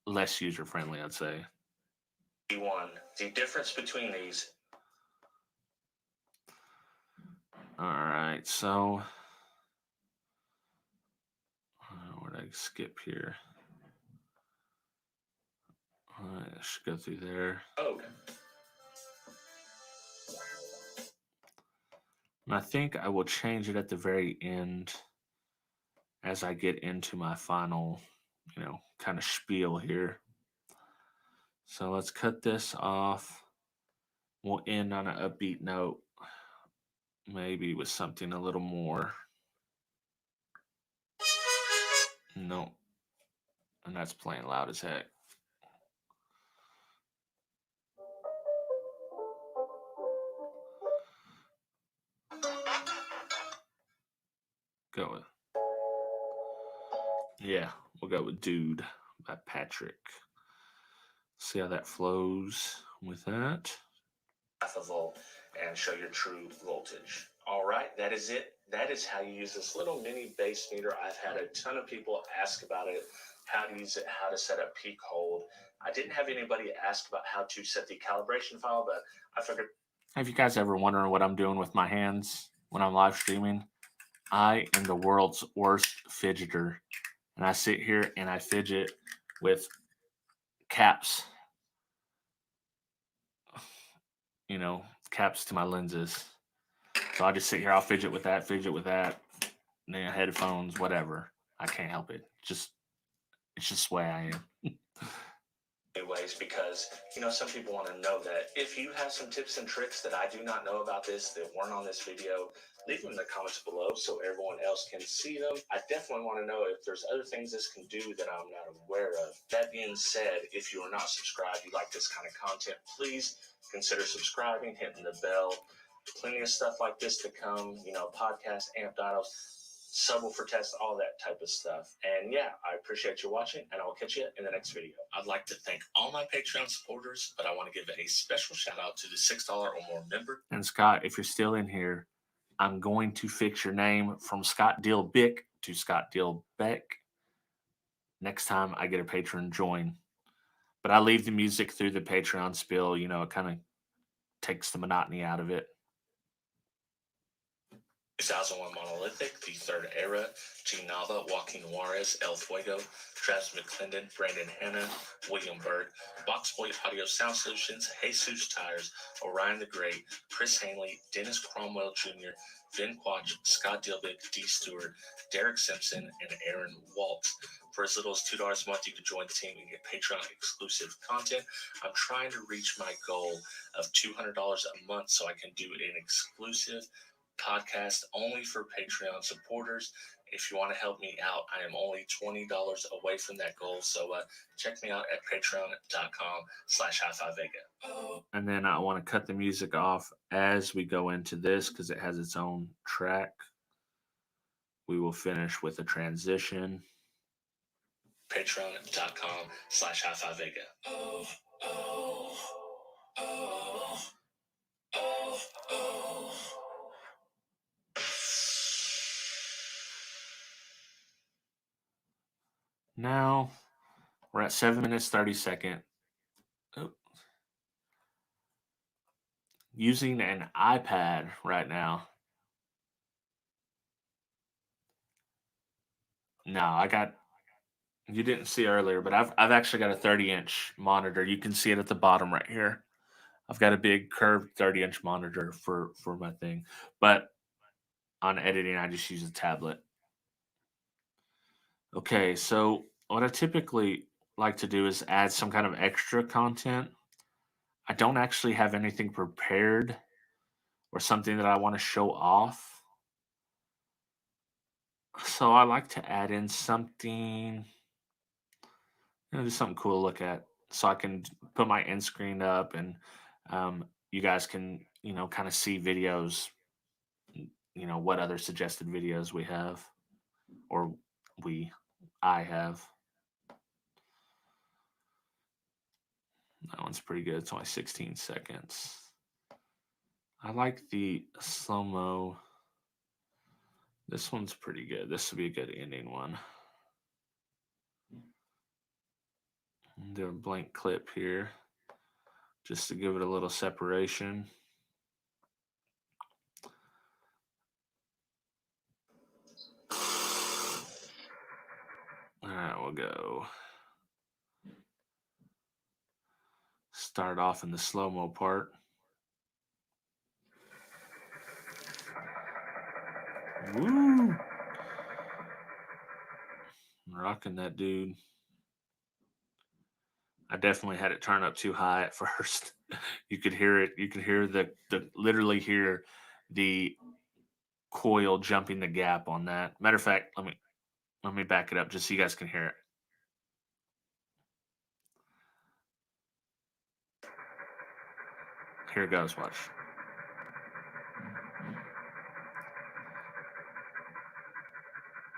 less user friendly, I'd say. The difference between these. All right, so where did I skip here? All right, I should go through there. Oh. And I think I will change it at the very end as I get into my final, kind of spiel here. So let's cut this off. We'll end on an upbeat note, maybe with something a little more. No. And that's playing loud as heck. Go with. Yeah, we'll go with Dude by Patrick. See how that flows with that. Half a volt and show your true voltage. All right, that is it. That is how you use this little mini bass meter. I've had a ton of people ask about it, how to use it, how to set up peak hold. I didn't have anybody ask about how to set the calibration file, but I figured. Have you guys ever wondering what I'm doing with my hands when I'm live streaming? I am the world's worst fidgeter. And I sit here and I fidget with caps, caps to my lenses. So I just sit here, I'll fidget with that, headphones, whatever. I can't help it. It's just the way I am. Ways, because some people want to know that. If you have some tips and tricks that I do not know about this, that weren't on this video, leave them in the comments below so everyone else can see them. I definitely want to know if there's other things this can do that I'm not aware of. That being said, if you are not subscribed, you like this kind of content, please consider subscribing, hitting the bell. Plenty of stuff like this to come, podcast, amp dials, subwoofer test, all that type of stuff. And yeah, I appreciate you watching, and I'll catch you in the next video. I'd like to thank all my Patreon supporters, but I want to give a special shout out to the $6 or more member. And Scott, if you're still in here, I'm going to fix your name from Scott Dill Bick to Scott Beck next time I get a patron join. But I leave the music through the Patreon spill. You know, it kind of takes the monotony out of it. 2001 Monolithic, The Third Era, G Nava, Joaquin Juarez, El Fuego, Travis McClendon, Brandon Hanna, William Bird, Boxboy Audio Sound Solutions, Jesus Tires, Orion the Great, Chris Hanley, Dennis Cromwell Jr., Vin Quach, Scott Dilbick, D. Stewart, Derek Simpson, and Aaron Waltz. For as little as $2 a month, you can join the team and get Patreon exclusive content. I'm trying to reach my goal of $200 a month so I can do an exclusive podcast only for Patreon supporters. If you want to help me out, I am only $20 away from that goal. So check me out at patreon.com/HifiVega. And then I want to cut the music off as we go into this because it has its own track. We will finish with a transition. Patreon.com/HifiVega. Now we're at 7 minutes 30 seconds. Using an iPad right now. No, you didn't see earlier, but I've actually got a 30-inch monitor. You can see it at the bottom right here. I've got a big curved 30-inch monitor for my thing. But on editing, I just use a tablet. Okay, so what I typically like to do is add some kind of extra content. I don't actually have anything prepared or something that I want to show off. So I like to add in something, just something cool to look at. So I can put my end screen up and you guys can, kind of see videos, what other suggested videos we have or I have. That one's pretty good. It's only 16 seconds. I like the slow-mo. This one's pretty good. This will be a good ending one. Do a blank clip here just to give it a little separation. All right, we'll go. Start off in the slow-mo part. Woo! Rocking that, dude. I definitely had it turn up too high at first. You could hear it. You could hear literally hear the coil jumping the gap on that. Matter of fact, let me back it up just so you guys can hear it. Here it goes. Watch.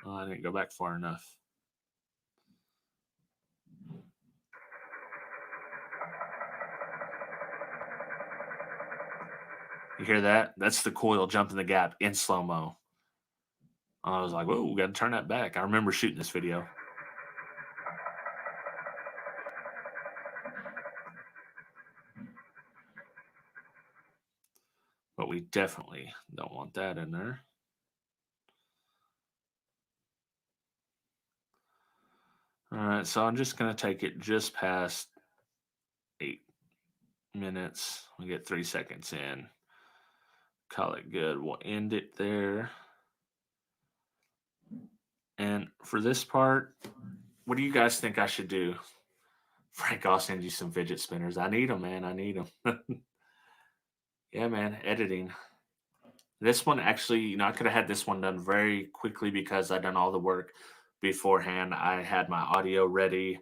Oh, I didn't go back far enough. You hear that? That's the coil jumping the gap in slow-mo. I was like, whoa, we got to turn that back. I remember shooting this video. But we definitely don't want that in there. All right, so I'm just going to take it just past 8 minutes. We get 3 seconds in. Call it good. We'll end it there. And for this part, what do you guys think I should do? Frank, I'll send you some fidget spinners. I need them, man. I need them. Yeah, man, editing. This one actually, I could have had this one done very quickly because I'd done all the work beforehand. I had my audio ready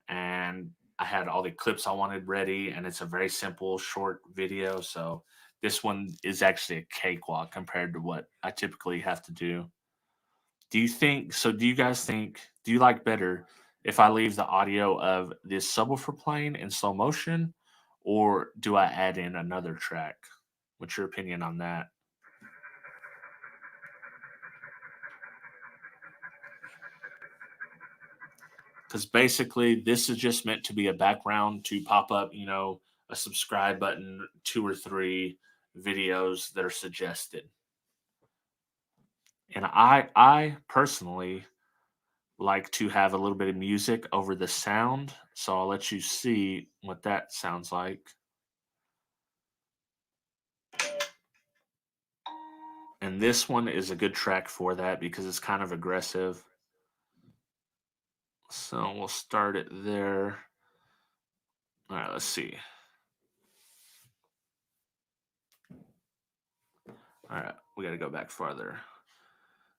and I had all the clips I wanted ready, and it's a very simple, short video. So this one is actually a cakewalk compared to what I typically have to do. Do you guys think, do you like better if I leave the audio of this subwoofer playing in slow motion, or do I add in another track? What's your opinion on that? because basically this is just meant to be a background to pop up, you know, a subscribe button, 2 or 3 videos that are suggested. And I personally like to have a little bit of music over the sound, so I'll let you see what that sounds like. And this one is a good track for that because it's kind of aggressive. So we'll start it there. All right, let's see. All right, we got to go back farther.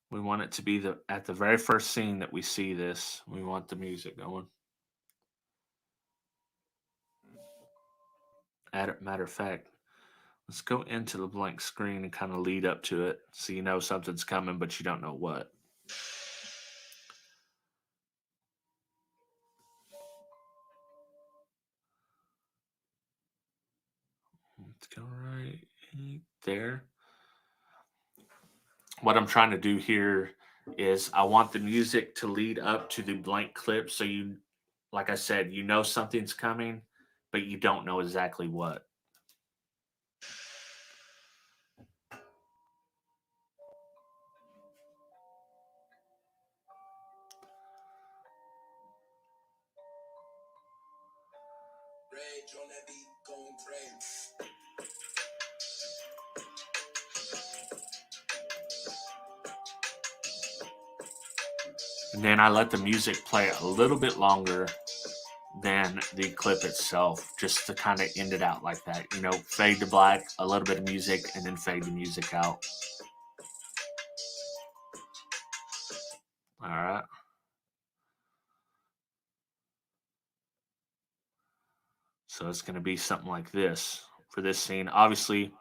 We want it to be at the very first scene that we see this. We want the music going. Matter of fact, let's go into the blank screen and kind of lead up to it so you know something's coming, but you don't know what. Let's go right there. What I'm trying to do here is I want the music to lead up to the blank clip so you, like I said, you know something's coming, but you don't know exactly what. And then I let the music play a little bit longer than the clip itself, just to kind of end it out like that. You know, fade to black, a little bit of music, and then fade the music out. All right. So it's going to be something like this for this scene. Obviously,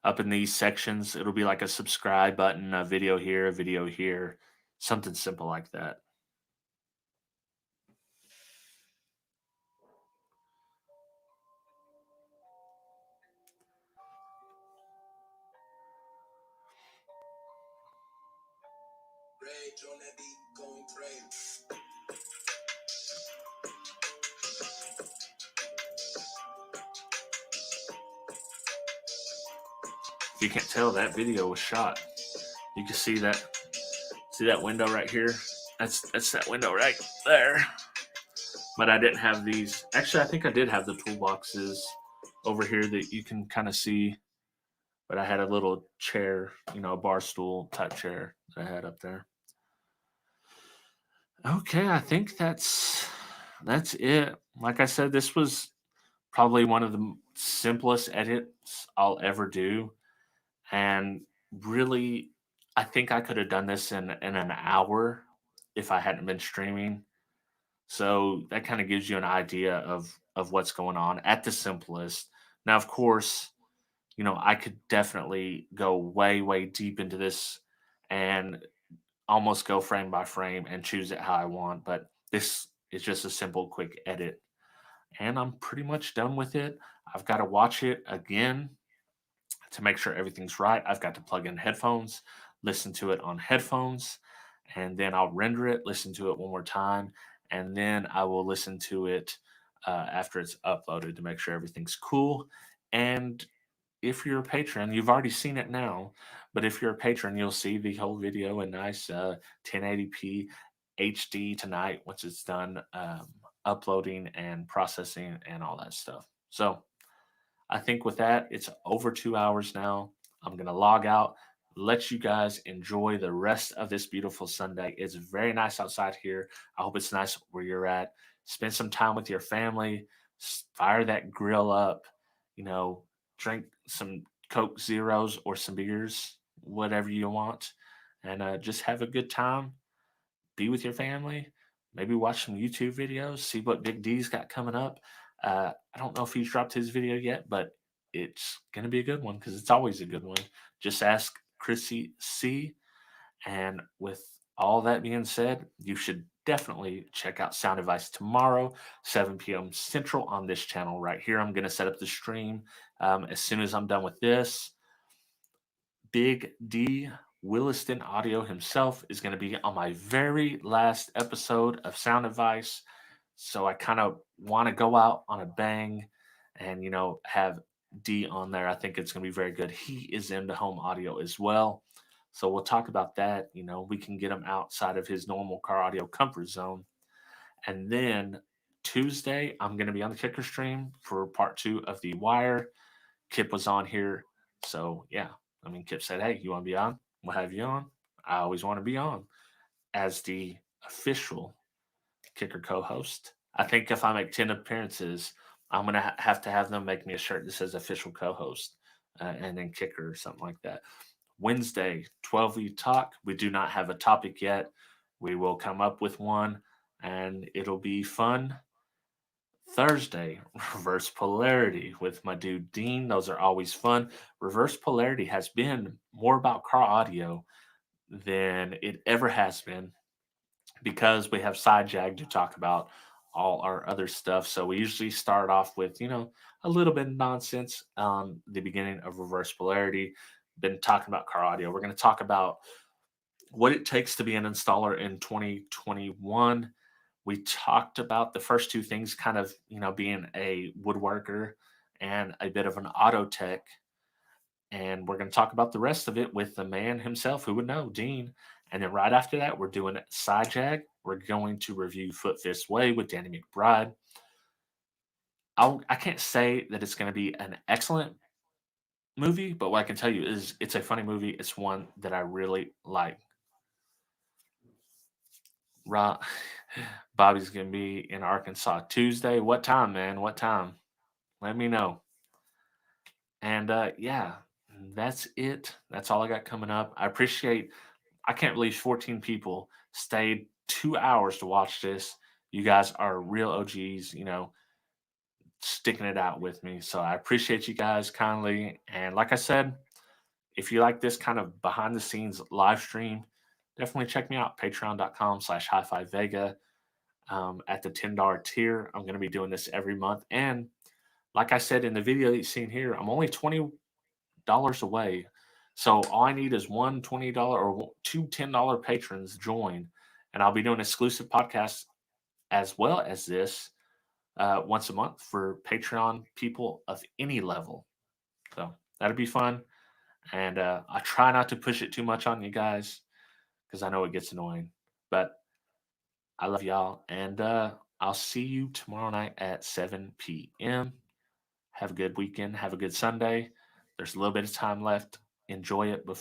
up in these sections, it'll be like a subscribe button, a video here, something simple like that. If you can't tell, that video was shot. You can see that window right here? That's that window right there. But I didn't have these. Actually, I think I did have the toolboxes over here that you can kind of see. But I had a little chair, you know, a bar stool type chair that I had up there. Okay, I think that's it. Like I said, this was probably one of the simplest edits I'll ever do. And really, I think I could have done this in an hour if I hadn't been streaming. So that kind of gives you an idea of what's going on at the simplest. Now, of course, you know, I could definitely go way deep into this and almost go frame by frame and choose it how I want, but this is just a simple quick edit. And I'm pretty much done with it. I've got to watch it again to make sure everything's right. I've got to plug in headphones, listen to it on headphones, and then I'll render it, listen to it one more time, and then I will listen to it after it's uploaded to make sure everything's cool. And if you're a patron, you've already seen it now, but if you're a patron, you'll see the whole video in nice 1080p HD tonight once it's done uploading and processing and all that stuff. So I think with that, it's over 2 hours now. I'm going to log out, let you guys enjoy the rest of this beautiful Sunday. It's very nice outside here. I hope it's nice where you're at. Spend some time with your family, fire that grill up, you know, drink some Coke Zeros or some beers, whatever you want, and just have a good time. Be with your family. Maybe watch some YouTube videos, see what Big D's got coming up. I don't know if he's dropped his video yet, but it's going to be a good one because it's always a good one. Just ask Chrissy C. And with all that being said, you should definitely check out Sound Advice tomorrow, 7 p.m. Central on this channel right here. I'm going to set up the stream as soon as I'm done with this. Big D Williston Audio himself is going to be on my very last episode of Sound Advice. So I kind of want to go out on a bang and, have D on there. I think it's going to be very good. He is into home audio as well. So we'll talk about that. We can get him outside of his normal car audio comfort zone. And then Tuesday, I'm going to be on the Kicker stream for part 2 of The Wire. Kip was on here. So, yeah, Kip said, hey, you want to be on? We'll have you on. I always want to be on as the official Kicker co-host. I think if I make 10 appearances, I'm going to have to have them make me a shirt that says official co-host and then Kicker or something like that. Wednesday, 12V Talk. We do not have a topic yet. We will come up with one and it'll be fun. Thursday, Reverse Polarity with my dude Dean. Those are always fun. Reverse Polarity has been more about car audio than it ever has been because we have Side Jag to talk about all our other stuff. So we usually start off with, a little bit of nonsense on the beginning of Reverse Polarity. Been talking about car audio. We're going to talk about what it takes to be an installer in 2021. We talked about the first two things kind of, being a woodworker and a bit of an auto tech. And we're going to talk about the rest of it with the man himself, who would know, Dean. And then right after that, we're doing Side Jag. We're going to review Foot Fist Way with Danny McBride. I can't say that it's going to be an excellent movie, but what I can tell you is it's a funny movie. It's one that I really like. Bobby's going to be in Arkansas Tuesday. What time, man? What time? Let me know. And yeah, that's it. That's all I got coming up. I can't believe 14 people stayed 2 hours to watch this. You guys are real OGs, sticking it out with me. So I appreciate you guys kindly. And like I said, if you like this kind of behind the scenes live stream, definitely check me out. Patreon.com/HifiVega. At the $10 tier, I'm going to be doing this every month. And like I said in the video that you've seen here, I'm only $20 away. So all I need is one $20 or two $10 patrons join. And I'll be doing exclusive podcasts as well as this once a month for Patreon people of any level. So that'll be fun. And I try not to push it too much on you guys because I know it gets annoying. But I love y'all. And I'll see you tomorrow night at 7 p.m. Have a good weekend. Have a good Sunday. There's a little bit of time left. Enjoy it before